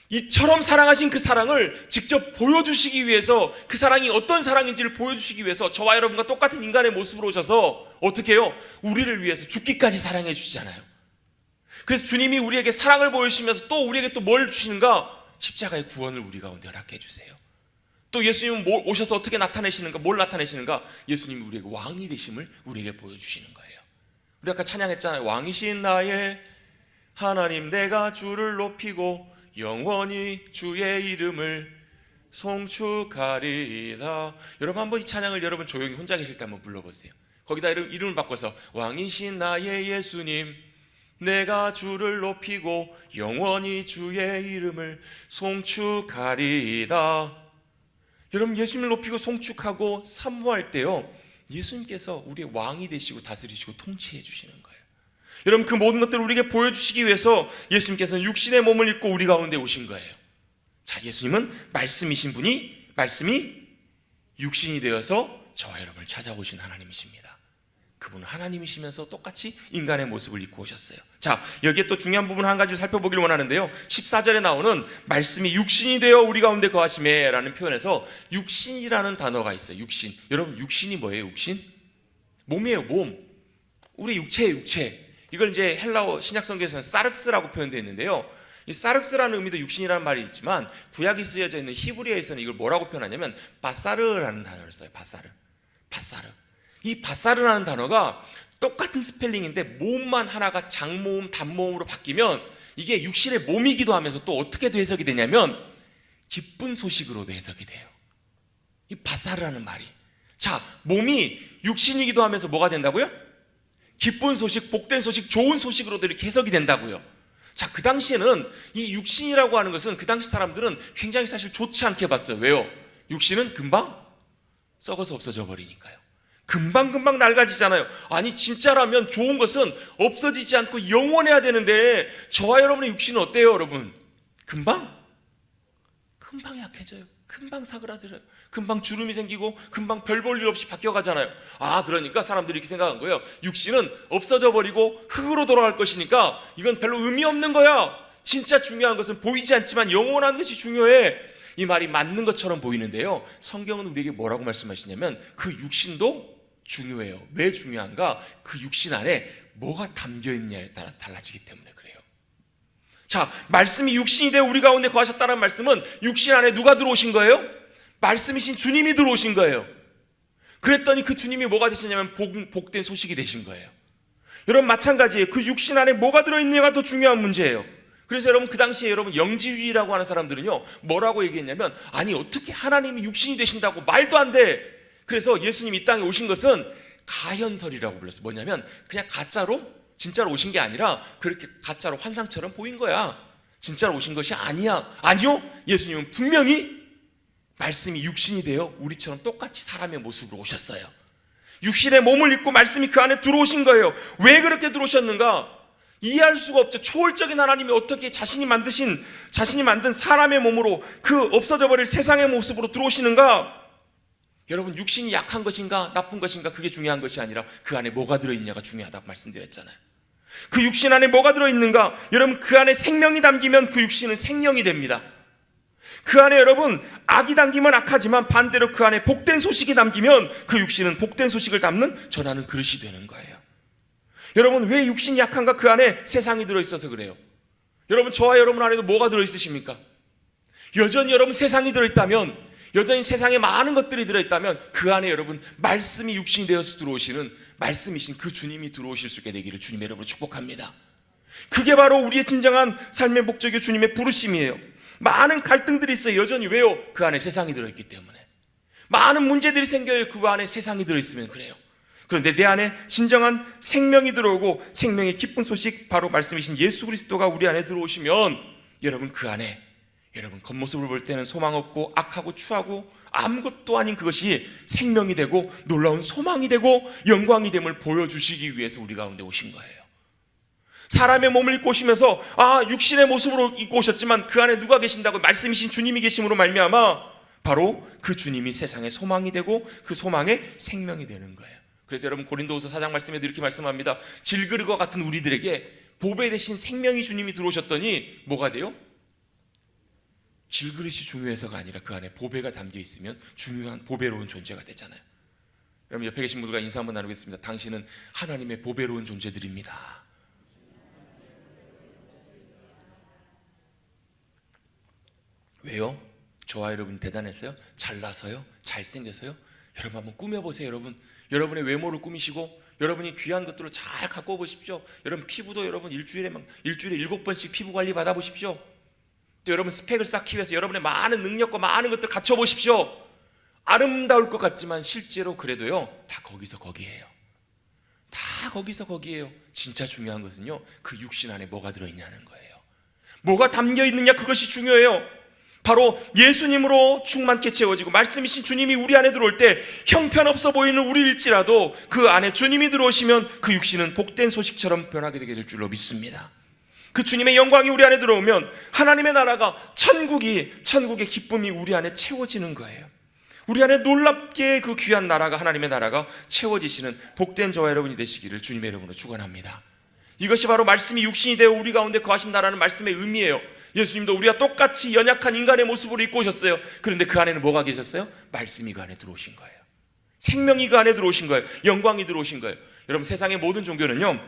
이처럼 사랑하신 그 사랑을 직접 보여주시기 위해서, 그 사랑이 어떤 사랑인지를 보여주시기 위해서 저와 여러분과 똑같은 인간의 모습으로 오셔서 어떻게 해요? 우리를 위해서 죽기까지 사랑해 주시잖아요. 그래서 주님이 우리에게 사랑을 보여주시면서 또 우리에게 또 뭘 주시는가? 십자가의 구원을 우리 가운데 허락해 주세요. 또 예수님은 오셔서 어떻게 나타내시는가? 뭘 나타내시는가? 예수님이 우리에게 왕이 되심을 우리에게 보여주시는 거예요. 우리 아까 찬양했잖아요. 왕이신 나의 하나님, 내가 주를 높이고 영원히 주의 이름을 송축하리이다. 여러분 한번 이 찬양을 여러분 조용히 혼자 계실 때 한번 불러보세요. 거기다 이름을 바꿔서 왕이신 나의 예수님, 내가 주를 높이고 영원히 주의 이름을 송축하리이다. 여러분 예수님을 높이고 송축하고 사모할 때요, 예수님께서 우리의 왕이 되시고 다스리시고 통치해 주시는 거예요. 여러분 그 모든 것들을 우리에게 보여주시기 위해서 예수님께서는 육신의 몸을 입고 우리 가운데 오신 거예요. 자, 예수님은 말씀이신 분이, 말씀이 육신이 되어서 저와 여러분을 찾아오신 하나님이십니다. 그분은 하나님이시면서 똑같이 인간의 모습을 입고 오셨어요. 자, 여기에 또 중요한 부분 한 가지를 살펴보기를 원하는데요, 14절에 나오는 말씀이 육신이 되어 우리 가운데 거하시매 라는 표현에서 육신이라는 단어가 있어요. 육신. 여러분 육신이 뭐예요? 육신? 몸이에요. 몸. 우리 육체예요. 육체. 이걸 이제 헬라어 신약성경에서는 사르스라고 표현되어 있는데요, 이 사르스라는 의미도 육신이라는 말이 있지만 구약이 쓰여져 있는 히브리어에서는 이걸 뭐라고 표현하냐면 바사르라는 단어를 써요. 바사르. 이 바사르라는 단어가 똑같은 스펠링인데 모음만 하나가 장모음, 단모음으로 바뀌면 이게 육신의 몸이기도 하면서 또 어떻게 해석이 되냐면 기쁜 소식으로도 해석이 돼요. 이 바사르라는 말이. 자, 몸이 육신이기도 하면서 뭐가 된다고요? 기쁜 소식, 복된 소식, 좋은 소식으로도 이렇게 해석이 된다고요. 자, 그 당시에는 이 육신이라고 하는 것은 그 당시 사람들은 굉장히 사실 좋지 않게 봤어요. 왜요? 육신은 금방 썩어서 없어져 버리니까요. 금방 낡아지잖아요. 아니 진짜라면 좋은 것은 없어지지 않고 영원해야 되는데 저와 여러분의 육신은 어때요, 여러분? 금방 약해져요. 금방 사그라들어요. 금방 주름이 생기고 금방 별 볼 일 없이 바뀌어가잖아요. 그러니까 사람들이 이렇게 생각한 거예요. 육신은 없어져 버리고 흙으로 돌아갈 것이니까 이건 별로 의미 없는 거야. 진짜 중요한 것은 보이지 않지만 영원한 것이 중요해. 이 말이 맞는 것처럼 보이는데요, 성경은 우리에게 뭐라고 말씀하시냐면 그 육신도 중요해요. 왜 중요한가? 그 육신 안에 뭐가 담겨있느냐에 따라서 달라지기 때문에 그래요. 자, 말씀이 육신이 되어 우리 가운데 거하셨다는 말씀은 육신 안에 누가 들어오신 거예요? 말씀이신 주님이 들어오신 거예요. 그랬더니 그 주님이 뭐가 되셨냐면 복된 소식이 되신 거예요. 여러분 마찬가지예요. 그 육신 안에 뭐가 들어있느냐가 더 중요한 문제예요. 그래서 여러분 그 당시에 여러분 영지주의라고 하는 사람들은요 뭐라고 얘기했냐면, 아니 어떻게 하나님이 육신이 되신다고, 말도 안 돼. 그래서 예수님이 이 땅에 오신 것은 가현설이라고 불렀어요. 뭐냐면 그냥 가짜로, 진짜로 오신 게 아니라 그렇게 가짜로 환상처럼 보인 거야. 진짜로 오신 것이 아니야. 아니요, 예수님은 분명히 말씀이 육신이 되어 우리처럼 똑같이 사람의 모습으로 오셨어요. 육신의 몸을 입고 말씀이 그 안에 들어오신 거예요. 왜 그렇게 들어오셨는가? 이해할 수가 없죠. 초월적인 하나님이 어떻게 자신이 만든 사람의 몸으로 그 없어져 버릴 세상의 모습으로 들어오시는가? 여러분 육신이 약한 것인가 나쁜 것인가 그게 중요한 것이 아니라 그 안에 뭐가 들어있냐가 중요하다고 말씀드렸잖아요. 그 육신 안에 뭐가 들어있는가? 여러분 그 안에 생명이 담기면 그 육신은 생명이 됩니다. 그 안에 여러분 악이 담기면 악하지만 반대로 그 안에 복된 소식이 담기면 그 육신은 복된 소식을 담는 전하는 그릇이 되는 거예요. 여러분 왜 육신이 약한가? 그 안에 세상이 들어있어서 그래요. 여러분 저와 여러분 안에도 뭐가 들어있으십니까? 여전히 여러분 세상이 들어있다면, 여전히 세상에 많은 것들이 들어있다면 그 안에 여러분 말씀이 육신이 되어서 들어오시는 말씀이신 그 주님이 들어오실 수 있게 되기를 주님의 이름으로 축복합니다. 그게 바로 우리의 진정한 삶의 목적이요 주님의 부르심이에요. 많은 갈등들이 있어요. 여전히. 왜요? 그 안에 세상이 들어있기 때문에. 많은 문제들이 생겨요. 그 안에 세상이 들어있으면 그래요. 그런데 내 안에 진정한 생명이 들어오고 생명의 기쁜 소식, 바로 말씀이신 예수 그리스도가 우리 안에 들어오시면 여러분, 그 안에 여러분 겉모습을 볼 때는 소망 없고 악하고 추하고 아무것도 아닌 그것이 생명이 되고 놀라운 소망이 되고 영광이 됨을 보여주시기 위해서 우리 가운데 오신 거예요. 사람의 몸을 입고 오시면서 육신의 모습으로 입고 오셨지만 그 안에 누가 계신다고? 말씀이신 주님이 계심으로 말미암아 바로 그 주님이 세상의 소망이 되고 그 소망의 생명이 되는 거예요. 그래서 여러분, 고린도후서 4장 말씀에도 이렇게 말씀합니다. 질그릇과 같은 우리들에게 보배 대신 생명이 주님이 들어오셨더니 뭐가 돼요? 질그릇이 중요해서가 아니라 그 안에 보배가 담겨 있으면 중요한 보배로운 존재가 되잖아요. 여러분, 옆에 계신 분들과 인사 한번 나누겠습니다. 당신은 하나님의 보배로운 존재들입니다. 왜요? 저와 여러분이 대단해서요? 잘나서요? 잘생겨서요? 여러분 한번 꾸며보세요. 여러분의 외모를 꾸미시고 여러분이 귀한 것들을 잘 갖고 보십시오. 여러분 피부도 여러분 일주일에 7번씩 피부 관리 받아보십시오. 또 여러분 스펙을 쌓기 위해서 여러분의 많은 능력과 많은 것들 갖춰보십시오. 아름다울 것 같지만 실제로 그래도요, 다 거기서 거기예요. 다 거기서 거기예요. 진짜 중요한 것은요, 그 육신 안에 뭐가 들어있냐는 거예요. 뭐가 담겨있느냐, 그것이 중요해요. 바로 예수님으로 충만케 채워지고 말씀이신 주님이 우리 안에 들어올 때 형편없어 보이는 우리일지라도 그 안에 주님이 들어오시면 그 육신은 복된 소식처럼 변하게 되게 될 줄로 믿습니다. 그 주님의 영광이 우리 안에 들어오면 하나님의 나라가, 천국의 기쁨이 우리 안에 채워지는 거예요. 우리 안에 놀랍게 그 귀한 나라가, 하나님의 나라가 채워지시는 복된 저와 여러분이 되시기를 주님의 이름으로 축원합니다. 이것이 바로 말씀이 육신이 되어 우리 가운데 거하신다라는 말씀의 의미예요. 예수님도 우리와 똑같이 연약한 인간의 모습으로 입고 오셨어요. 그런데 그 안에는 뭐가 계셨어요? 말씀이 그 안에 들어오신 거예요. 생명이 그 안에 들어오신 거예요. 영광이 들어오신 거예요. 여러분, 세상의 모든 종교는요,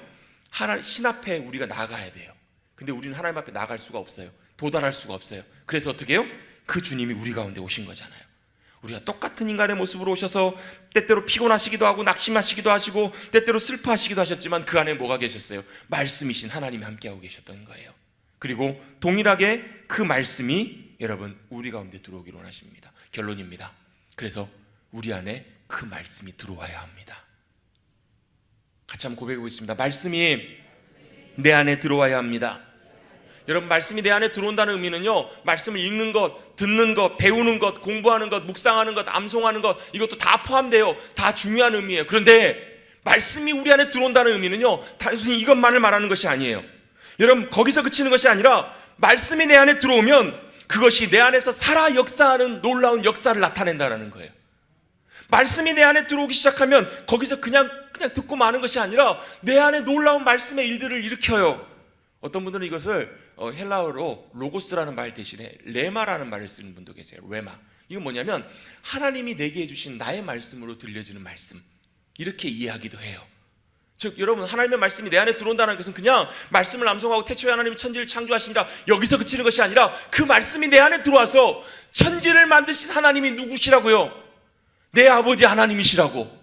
신 앞에 우리가 나가야 돼요. 근데 우리는 하나님 앞에 나갈 수가 없어요. 도달할 수가 없어요. 그래서 어떻게 해요? 그 주님이 우리 가운데 오신 거잖아요. 우리가 똑같은 인간의 모습으로 오셔서 때때로 피곤하시기도 하고 낙심하시기도 하시고 때때로 슬퍼하시기도 하셨지만 그 안에 뭐가 계셨어요? 말씀이신 하나님이 함께하고 계셨던 거예요. 그리고 동일하게 그 말씀이 여러분 우리 가운데 들어오기를 원하십니다. 결론입니다. 그래서 우리 안에 그 말씀이 들어와야 합니다. 같이 한번 고백해 보겠습니다. 말씀이 내 안에 들어와야 합니다. 여러분, 말씀이 내 안에 들어온다는 의미는요, 말씀을 읽는 것, 듣는 것, 배우는 것, 공부하는 것, 묵상하는 것, 암송하는 것, 이것도 다 포함돼요. 다 중요한 의미예요. 그런데 말씀이 우리 안에 들어온다는 의미는요, 단순히 이것만을 말하는 것이 아니에요. 여러분, 거기서 그치는 것이 아니라 말씀이 내 안에 들어오면 그것이 내 안에서 살아 역사하는 놀라운 역사를 나타낸다는 거예요. 말씀이 내 안에 들어오기 시작하면 거기서 그냥 듣고 마는 것이 아니라 내 안에 놀라운 말씀의 일들을 일으켜요. 어떤 분들은 이것을 헬라어로 로고스라는 말 대신에 레마라는 말을 쓰는 분도 계세요. 레마. 이건 뭐냐면 하나님이 내게 해주신 나의 말씀으로 들려지는 말씀, 이렇게 이해하기도 해요. 즉 여러분, 하나님의 말씀이 내 안에 들어온다는 것은 그냥 말씀을 암송하고 태초에 하나님이 천지를 창조하시니까 여기서 그치는 것이 아니라 그 말씀이 내 안에 들어와서 천지를 만드신 하나님이 누구시라고요? 내 아버지 하나님이시라고.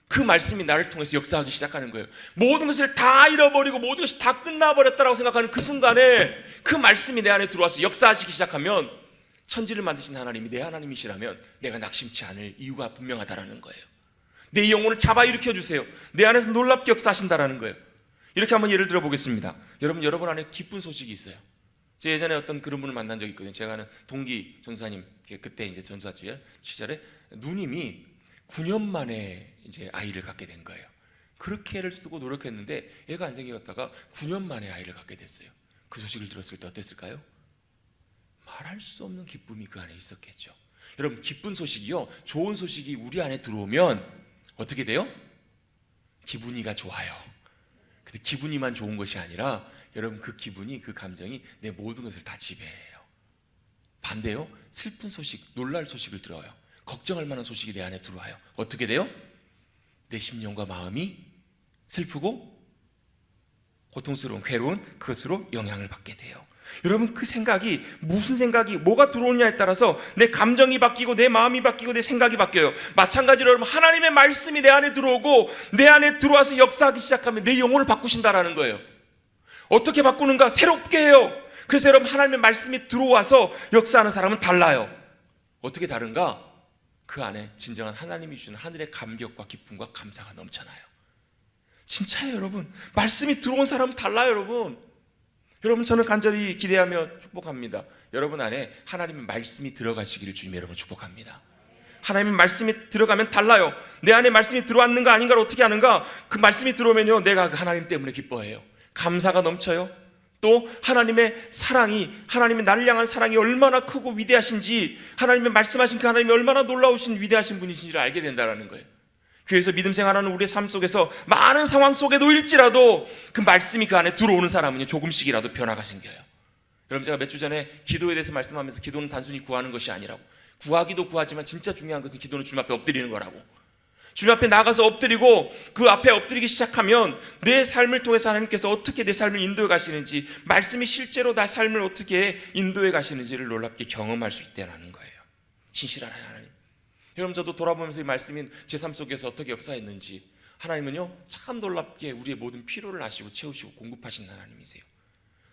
그 말씀이 나를 통해서 역사하기 시작하는 거예요. 모든 것을 다 잃어버리고 모든 것이 다 끝나버렸다고 생각하는 그 순간에 그 말씀이 내 안에 들어와서 역사하시기 시작하면 천지를 만드신 하나님이 내 하나님이시라면 내가 낙심치 않을 이유가 분명하다라는 거예요. 내 영혼을 잡아 일으켜 주세요. 내 안에서 놀랍게 역사하신다라는 거예요. 이렇게 한번 예를 들어 보겠습니다. 여러분 안에 기쁜 소식이 있어요. 제가 예전에 어떤 그런 분을 만난 적이 있거든요. 제가 아는 동기 전사님, 그때 이제 전사 시절에 누님이 9년 만에 이제 아이를 갖게 된 거예요. 그렇게 애를 쓰고 노력했는데 애가 안 생겼다가 9년 만에 아이를 갖게 됐어요. 그 소식을 들었을 때 어땠을까요? 말할 수 없는 기쁨이 그 안에 있었겠죠. 여러분, 기쁜 소식이요, 좋은 소식이 우리 안에 들어오면 어떻게 돼요? 기분이가 좋아요. 근데 기분이만 좋은 것이 아니라 여러분, 그 기분이, 그 감정이 내 모든 것을 다 지배해요. 반대요, 슬픈 소식, 놀랄 소식을 들어요. 걱정할 만한 소식이 내 안에 들어와요. 어떻게 돼요? 내 심령과 마음이 슬프고 고통스러운, 괴로운 그것으로 영향을 받게 돼요. 여러분, 그 생각이 무슨 생각이 뭐가 들어오냐에 따라서 내 감정이 바뀌고 내 마음이 바뀌고 내 생각이 바뀌어요. 마찬가지로 여러분, 하나님의 말씀이 내 안에 들어오고 내 안에 들어와서 역사하기 시작하면 내 영혼을 바꾸신다라는 거예요. 어떻게 바꾸는가? 새롭게 해요. 그래서 여러분, 하나님의 말씀이 들어와서 역사하는 사람은 달라요. 어떻게 다른가? 그 안에 진정한 하나님이 주는 하늘의 감격과 기쁨과 감사가 넘쳐나요. 진짜예요, 여러분. 말씀이 들어온 사람은 달라요, 여러분. 여러분, 저는 간절히 기대하며 축복합니다. 여러분 안에 하나님의 말씀이 들어가시기를 주님 여러분 축복합니다. 하나님의 말씀이 들어가면 달라요. 내 안에 말씀이 들어왔는가 아닌가를 어떻게 아는가? 그 말씀이 들어오면요, 내가 그 하나님 때문에 기뻐해요. 감사가 넘쳐요. 또 하나님의 사랑이, 하나님의 나를 향한 사랑이 얼마나 크고 위대하신지, 하나님의 말씀하신 그 하나님이 얼마나 놀라우신 위대하신 분이신지를 알게 된다는 거예요. 그래서 믿음 생활하는 우리의 삶 속에서 많은 상황 속에도 일지라도 그 말씀이 그 안에 들어오는 사람은 조금씩이라도 변화가 생겨요. 여러분, 제가 몇 주 전에 기도에 대해서 말씀하면서 기도는 단순히 구하는 것이 아니라고, 구하기도 구하지만 진짜 중요한 것은 기도는 주님 앞에 엎드리는 거라고. 주님 앞에 나가서 엎드리고 그 앞에 엎드리기 시작하면 내 삶을 통해서 하나님께서 어떻게 내 삶을 인도해 가시는지, 말씀이 실제로 나 삶을 어떻게 인도해 가시는지를 놀랍게 경험할 수 있다는 거예요. 신실한 하나님. 여러분, 저도 돌아보면서 이 말씀이 제 삶 속에서 어떻게 역사했는지, 하나님은요 참 놀랍게 우리의 모든 필요를 아시고 채우시고 공급하신 하나님이세요.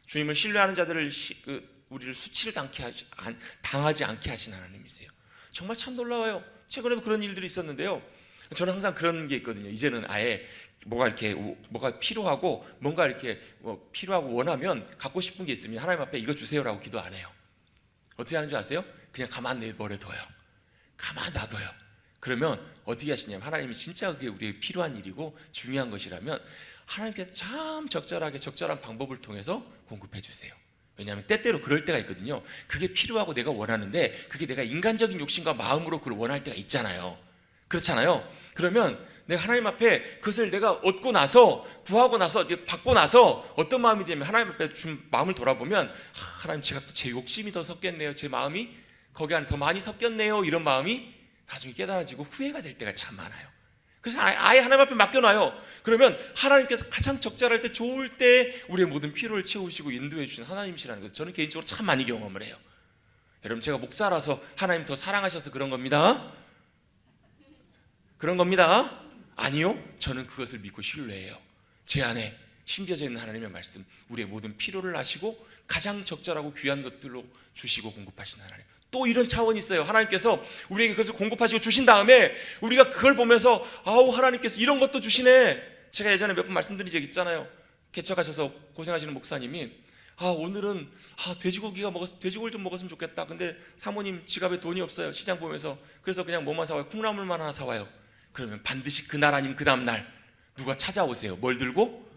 주님을 신뢰하는 자들을 우리를 수치를 당하지 않게 하신 하나님이세요. 정말 참 놀라워요. 최근에도 그런 일들이 있었는데요, 저는 항상 그런 게 있거든요. 이제는 아예 뭐가 필요하고 뭔가 이렇게 필요하고 원하면 갖고 싶은 게 있으면 하나님 앞에 이거 주세요라고 기도 안 해요. 어떻게 하는 줄 아세요? 그냥 가만 내버려둬요. 가만 놔둬요. 그러면 어떻게 하시냐면, 하나님이 진짜 그게 우리에게 필요한 일이고 중요한 것이라면 하나님께서 참 적절한 방법을 통해서 공급해 주세요. 왜냐하면 때때로 그럴 때가 있거든요. 그게 필요하고 내가 원하는데 그게 내가 인간적인 욕심과 마음으로 그걸 원할 때가 있잖아요. 그렇잖아요. 그러면 내가 하나님 앞에 그것을 내가 얻고 나서, 구하고 나서, 받고 나서 어떤 마음이 되면, 하나님 앞에 준 마음을 돌아보면, 하나님, 제가 또 제 욕심이 더 섞였네요. 제 마음이 거기 안에 더 많이 섞였네요. 이런 마음이 나중에 깨달아지고 후회가 될 때가 참 많아요. 그래서 아예 하나님 앞에 맡겨놔요. 그러면 하나님께서 가장 적절할 때, 좋을 때 우리의 모든 필요를 채우시고 인도해 주시는 하나님이시라는 것을 저는 개인적으로 참 많이 경험을 해요. 여러분, 제가 목사라서 하나님 더 사랑하셔서 그런 겁니다. 그런 겁니다. 아니요, 저는 그것을 믿고 신뢰해요. 제 안에 심겨져 있는 하나님의 말씀, 우리의 모든 필요를 아시고 가장 적절하고 귀한 것들로 주시고 공급하시는 하나님. 또 이런 차원이 있어요. 하나님께서 우리에게 그것을 공급하시고 주신 다음에 우리가 그걸 보면서, 아우, 하나님께서 이런 것도 주시네. 제가 예전에 몇 번 말씀드린 적 있잖아요. 개척하셔서 고생하시는 목사님이, 오늘은 돼지고기를 좀 먹었으면 좋겠다. 근데 사모님 지갑에 돈이 없어요. 시장 보면서. 그래서 그냥 뭐만 사와요? 콩나물만 하나 사와요. 그러면 반드시 그날 아니면 그 다음날 누가 찾아오세요. 뭘 들고?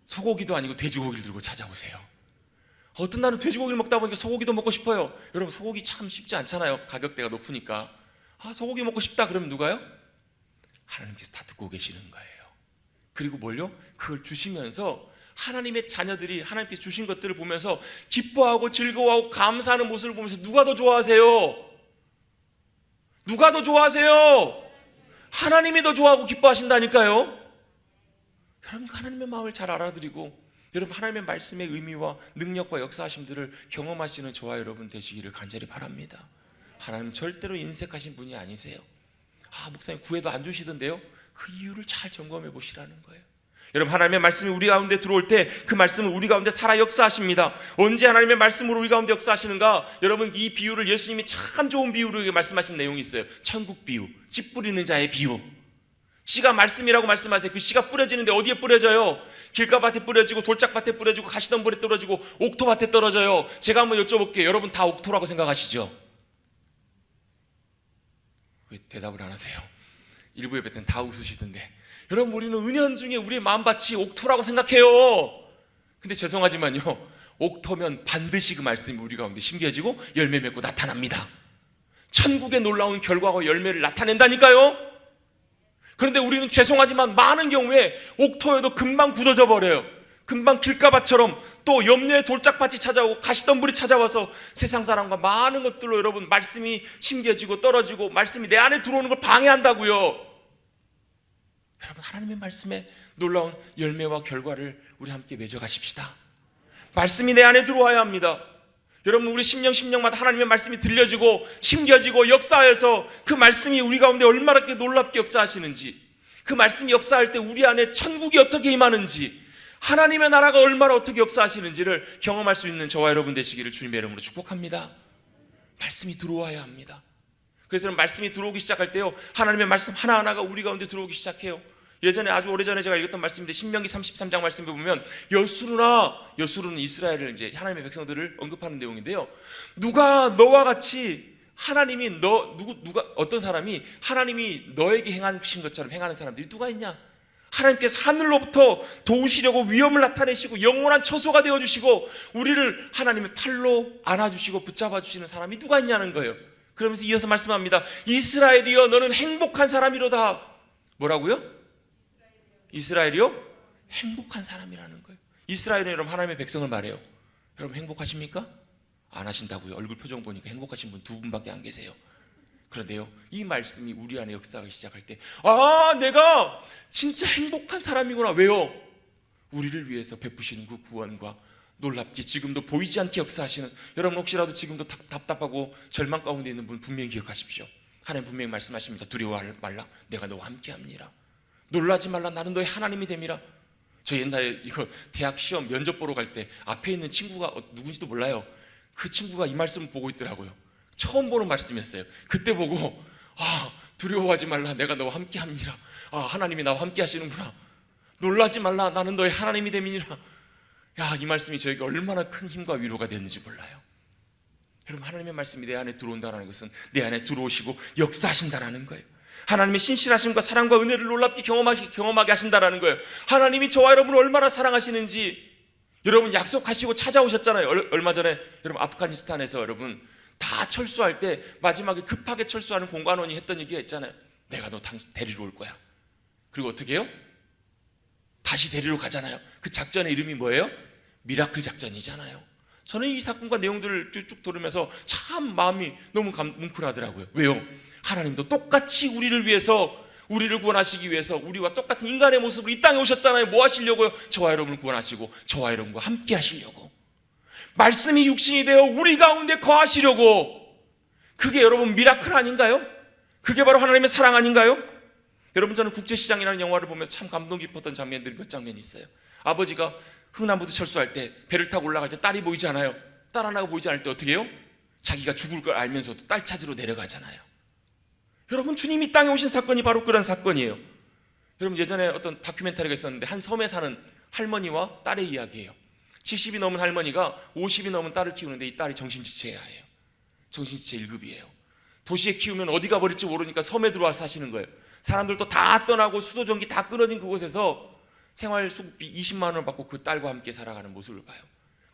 소고기도 아니고 돼지고기를 들고 찾아오세요. 어떤 날은 돼지고기를 먹다 보니까 소고기도 먹고 싶어요. 여러분, 소고기 참 쉽지 않잖아요. 가격대가 높으니까. 소고기 먹고 싶다. 그러면 누가요? 하나님께서 다 듣고 계시는 거예요. 그리고 뭘요? 그걸 주시면서 하나님의 자녀들이 하나님께 주신 것들을 보면서 기뻐하고 즐거워하고 감사하는 모습을 보면서 누가 더 좋아하세요? 누가 더 좋아하세요? 하나님이 더 좋아하고 기뻐하신다니까요. 여러분, 하나님의 마음을 잘 알아들이고 여러분, 하나님의 말씀의 의미와 능력과 역사하심들을 경험하시는 저와 여러분 되시기를 간절히 바랍니다. 하나님 절대로 인색하신 분이 아니세요. 목사님 구해도 안 주시던데요. 그 이유를 잘 점검해 보시라는 거예요. 여러분, 하나님의 말씀이 우리 가운데 들어올 때 그 말씀은 우리 가운데 살아 역사하십니다. 언제 하나님의 말씀으로 우리 가운데 역사하시는가? 여러분, 이 비유를 예수님이 참 좋은 비유로 말씀하신 내용이 있어요. 천국 비유, 씨 뿌리는 자의 비유. 씨가 말씀이라고 말씀하세요. 그 씨가 뿌려지는데 어디에 뿌려져요? 길가밭에 뿌려지고 돌짝밭에 뿌려지고 가시덤불에 떨어지고 옥토밭에 떨어져요. 제가 한번 여쭤볼게요. 여러분 다 옥토라고 생각하시죠? 왜 대답을 안 하세요? 일부 예배 때는 다 웃으시던데. 여러분, 우리는 은연중에 우리의 마음밭이 옥토라고 생각해요. 근데 죄송하지만요, 옥토면 반드시 그 말씀이 우리 가운데 심겨지고 열매 맺고 나타납니다. 천국의 놀라운 결과와 열매를 나타낸다니까요. 그런데 우리는 죄송하지만 많은 경우에 옥토에도 금방 굳어져 버려요. 금방 길가밭처럼, 또 옆녀의 돌짝밭이 찾아오고 가시덤불이 찾아와서 세상 사람과 많은 것들로 여러분 말씀이 심겨지고 떨어지고 말씀이 내 안에 들어오는 걸 방해한다고요. 여러분, 하나님의 말씀에 놀라운 열매와 결과를 우리 함께 맺어가십시다. 말씀이 내 안에 들어와야 합니다. 여러분, 우리 심령마다 하나님의 말씀이 들려지고 심겨지고 역사해서 그 말씀이 우리 가운데 얼마나 놀랍게 역사하시는지, 그 말씀이 역사할 때 우리 안에 천국이 어떻게 임하는지, 하나님의 나라가 얼마나 어떻게 역사하시는지를 경험할 수 있는 저와 여러분 되시기를 주님의 이름으로 축복합니다. 말씀이 들어와야 합니다. 그래서 말씀이 들어오기 시작할 때요, 하나님의 말씀 하나하나가 우리 가운데 들어오기 시작해요. 예전에 아주 오래전에 제가 읽었던 말씀인데 신명기 33장 말씀에 보면 여수르는 이스라엘을 이제 하나님의 백성들을 언급하는 내용인데요. 누가 너와 같이 하나님이 어떤 사람이 하나님이 너에게 행하신 것처럼 행하는 사람들이 누가 있냐? 하나님께서 하늘로부터 도우시려고 위험을 나타내시고 영원한 처소가 되어주시고 우리를 하나님의 팔로 안아주시고 붙잡아주시는 사람이 누가 있냐는 거예요. 그러면서 이어서 말씀합니다. 이스라엘이여 너는 행복한 사람이로다. 뭐라고요? 이스라엘이요? 행복한 사람이라는 거예요. 이스라엘은 여러분 하나님의 백성을 말해요. 여러분 행복하십니까? 안 하신다고요. 얼굴 표정 보니까 행복하신 분 두 분밖에 안 계세요. 그런데요, 이 말씀이 우리 안에 역사하기 시작할 때, 내가 진짜 행복한 사람이구나. 왜요? 우리를 위해서 베푸시는 그 구원과 놀랍게 지금도 보이지 않게 역사하시는, 여러분 혹시라도 지금도 답답하고 절망 가운데 있는 분 분명히 기억하십시오. 하나님 분명히 말씀하십니다. 두려워하지 말라. 내가 너와 함께합니다. 놀라지 말라. 나는 너의 하나님이 됨이라. 저 옛날에 이거 대학 시험 면접 보러 갈 때 앞에 있는 친구가 누군지도 몰라요. 그 친구가 이 말씀을 보고 있더라고요. 처음 보는 말씀이었어요. 그때 보고 두려워하지 말라. 내가 너와 함께합니다. 하나님이 나와 함께 하시는구나. 놀라지 말라. 나는 너의 하나님이 됨이니라. 이 말씀이 저에게 얼마나 큰 힘과 위로가 됐는지 몰라요. 여러분 하나님의 말씀이 내 안에 들어온다는 것은 내 안에 들어오시고 역사하신다는 거예요. 하나님의 신실하심과 사랑과 은혜를 놀랍게 경험하게 하신다는 거예요. 하나님이 저와 여러분을 얼마나 사랑하시는지 여러분 약속하시고 찾아오셨잖아요. 얼마 전에 여러분 아프가니스탄에서 여러분 다 철수할 때 마지막에 급하게 철수하는 공관원이 했던 얘기가 있잖아요. 내가 너 데리러 올 거야. 그리고 어떻게 해요? 다시 데리러 가잖아요. 그 작전의 이름이 뭐예요? 미라클 작전이잖아요. 저는 이 사건과 내용들을 쭉 들으면서 참 마음이 너무 뭉클하더라고요. 왜요? 하나님도 똑같이 우리를 위해서, 우리를 구원하시기 위해서 우리와 똑같은 인간의 모습으로 이 땅에 오셨잖아요. 뭐 하시려고요? 저와 여러분을 구원하시고 저와 여러분과 함께 하시려고, 말씀이 육신이 되어 우리 가운데 거하시려고. 그게 여러분 미라클 아닌가요? 그게 바로 하나님의 사랑 아닌가요? 여러분 저는 국제시장이라는 영화를 보면서 참 감동 깊었던 장면들이 몇 장면이 있어요. 아버지가 흥남부두 철수할 때 배를 타고 올라갈 때 딸이 보이지 않아요. 딸 하나가 보이지 않을 때 어떻게 해요? 자기가 죽을 걸 알면서도 딸 찾으러 내려가잖아요. 여러분 주님이 땅에 오신 사건이 바로 그런 사건이에요. 여러분 예전에 어떤 다큐멘터리가 있었는데 한 섬에 사는 할머니와 딸의 이야기예요. 70이 넘은 할머니가 50이 넘은 딸을 키우는데 이 딸이 정신지체예요. 정신지체 1급이에요. 도시에 키우면 어디 가버릴지 모르니까 섬에 들어와서 사시는 거예요. 사람들도 다 떠나고 수도 전기 다 끊어진 그곳에서 생활 수급비 20만 원을 받고 그 딸과 함께 살아가는 모습을 봐요.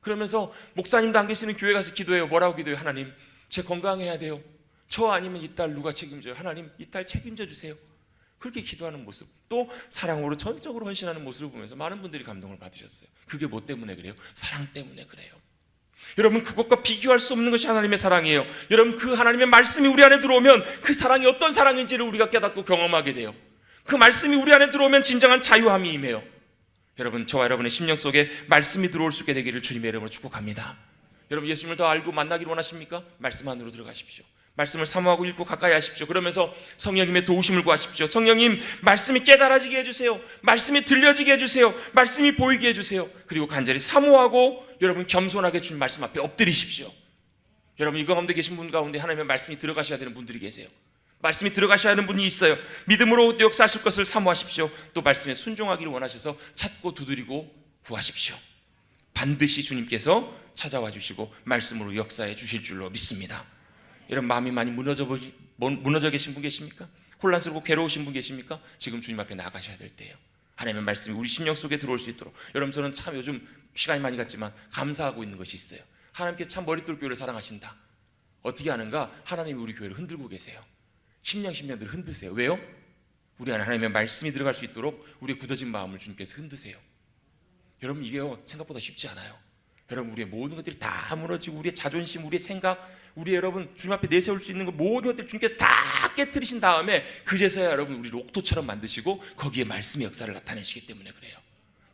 그러면서 목사님도 안 계시는 교회 가서 기도해요. 뭐라고 기도해요? 하나님 제 건강해야 돼요. 저 아니면 이 딸 누가 책임져요? 하나님 이 딸 책임져 주세요. 그렇게 기도하는 모습, 또 사랑으로 전적으로 헌신하는 모습을 보면서 많은 분들이 감동을 받으셨어요. 그게 뭐 때문에 그래요? 사랑 때문에 그래요. 여러분 그것과 비교할 수 없는 것이 하나님의 사랑이에요. 여러분 그 하나님의 말씀이 우리 안에 들어오면 그 사랑이 어떤 사랑인지를 우리가 깨닫고 경험하게 돼요. 그 말씀이 우리 안에 들어오면 진정한 자유함이 임해요. 여러분 저와 여러분의 심령 속에 말씀이 들어올 수 있게 되기를 주님의 이름으로 축복합니다. 여러분 예수님을 더 알고 만나기를 원하십니까? 말씀 안으로 들어가십시오. 말씀을 사모하고 읽고 가까이 하십시오. 그러면서 성령님의 도우심을 구하십시오. 성령님 말씀이 깨달아지게 해주세요. 말씀이 들려지게 해주세요. 말씀이 보이게 해주세요. 그리고 간절히 사모하고 여러분 겸손하게 주님 말씀 앞에 엎드리십시오. 여러분 이거 가운데 계신 분 가운데 하나님의 말씀이 들어가셔야 되는 분들이 계세요. 말씀이 들어가셔야 하는 분이 있어요. 믿음으로 역사하실 것을 사모하십시오. 또 말씀에 순종하기를 원하셔서 찾고 두드리고 구하십시오. 반드시 주님께서 찾아와 주시고 말씀으로 역사해 주실 줄로 믿습니다. 이런 마음이 많이 무너져 계신 분 계십니까? 혼란스럽고 괴로우신 분 계십니까? 지금 주님 앞에 나가셔야 될 때예요. 하나님의 말씀이 우리 심령 속에 들어올 수 있도록. 여러분 저는 참 요즘 시간이 많이 갔지만 감사하고 있는 것이 있어요. 하나님께서 참 머릿돌 교회를 사랑하신다. 어떻게 하는가? 하나님이 우리 교회를 흔들고 계세요. 심령들을 흔드세요. 왜요? 우리 안에 하나님의 말씀이 들어갈 수 있도록 우리의 굳어진 마음을 주님께서 흔드세요. 여러분 이게요 생각보다 쉽지 않아요. 여러분 우리의 모든 것들이 다 무너지고 우리의 자존심, 우리의 생각, 우리 여러분 주님 앞에 내세울 수 있는 것 모든 것들 주님께서 다 깨트리신 다음에 그제서야 여러분 우리를 옥토처럼 만드시고 거기에 말씀의 역사를 나타내시기 때문에 그래요.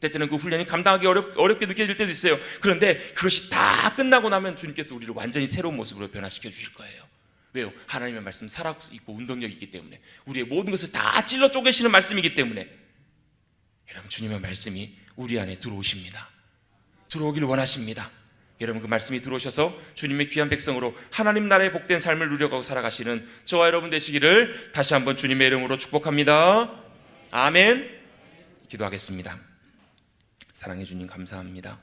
때때는 그 훈련이 감당하기 어렵게 느껴질 때도 있어요. 그런데 그것이 다 끝나고 나면 주님께서 우리를 완전히 새로운 모습으로 변화시켜 주실 거예요. 왜요? 하나님의 말씀 살아있고 운동력이 있기 때문에, 우리의 모든 것을 다 찔러 쪼개시는 말씀이기 때문에. 여러분 주님의 말씀이 우리 안에 들어오십니다. 들어오길 원하십니다. 여러분, 그 말씀이 들어오셔서 주님의 귀한 백성으로 하나님 나라의 복된 삶을 누려가고 살아가시는 저와 여러분 되시기를 다시 한번 주님의 이름으로 축복합니다. 아멘. 기도하겠습니다. 사랑해 주님, 감사합니다.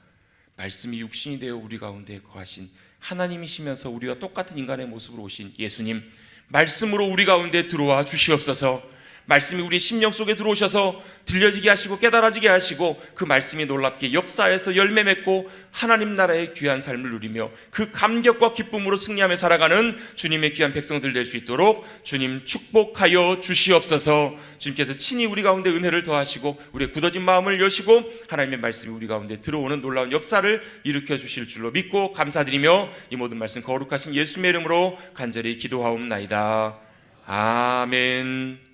말씀이 육신이 되어 우리 가운데 거하신 하나님이시면서 우리와 똑같은 인간의 모습으로 오신 예수님, 말씀으로 우리 가운데 들어와 주시옵소서. 말씀이 우리 심령 속에 들어오셔서 들려지게 하시고 깨달아지게 하시고 그 말씀이 놀랍게 역사에서 열매 맺고 하나님 나라의 귀한 삶을 누리며 그 감격과 기쁨으로 승리하며 살아가는 주님의 귀한 백성들 될 수 있도록 주님 축복하여 주시옵소서. 주님께서 친히 우리 가운데 은혜를 더하시고 우리의 굳어진 마음을 여시고 하나님의 말씀이 우리 가운데 들어오는 놀라운 역사를 일으켜 주실 줄로 믿고 감사드리며 이 모든 말씀 거룩하신 예수님의 이름으로 간절히 기도하옵나이다. 아멘.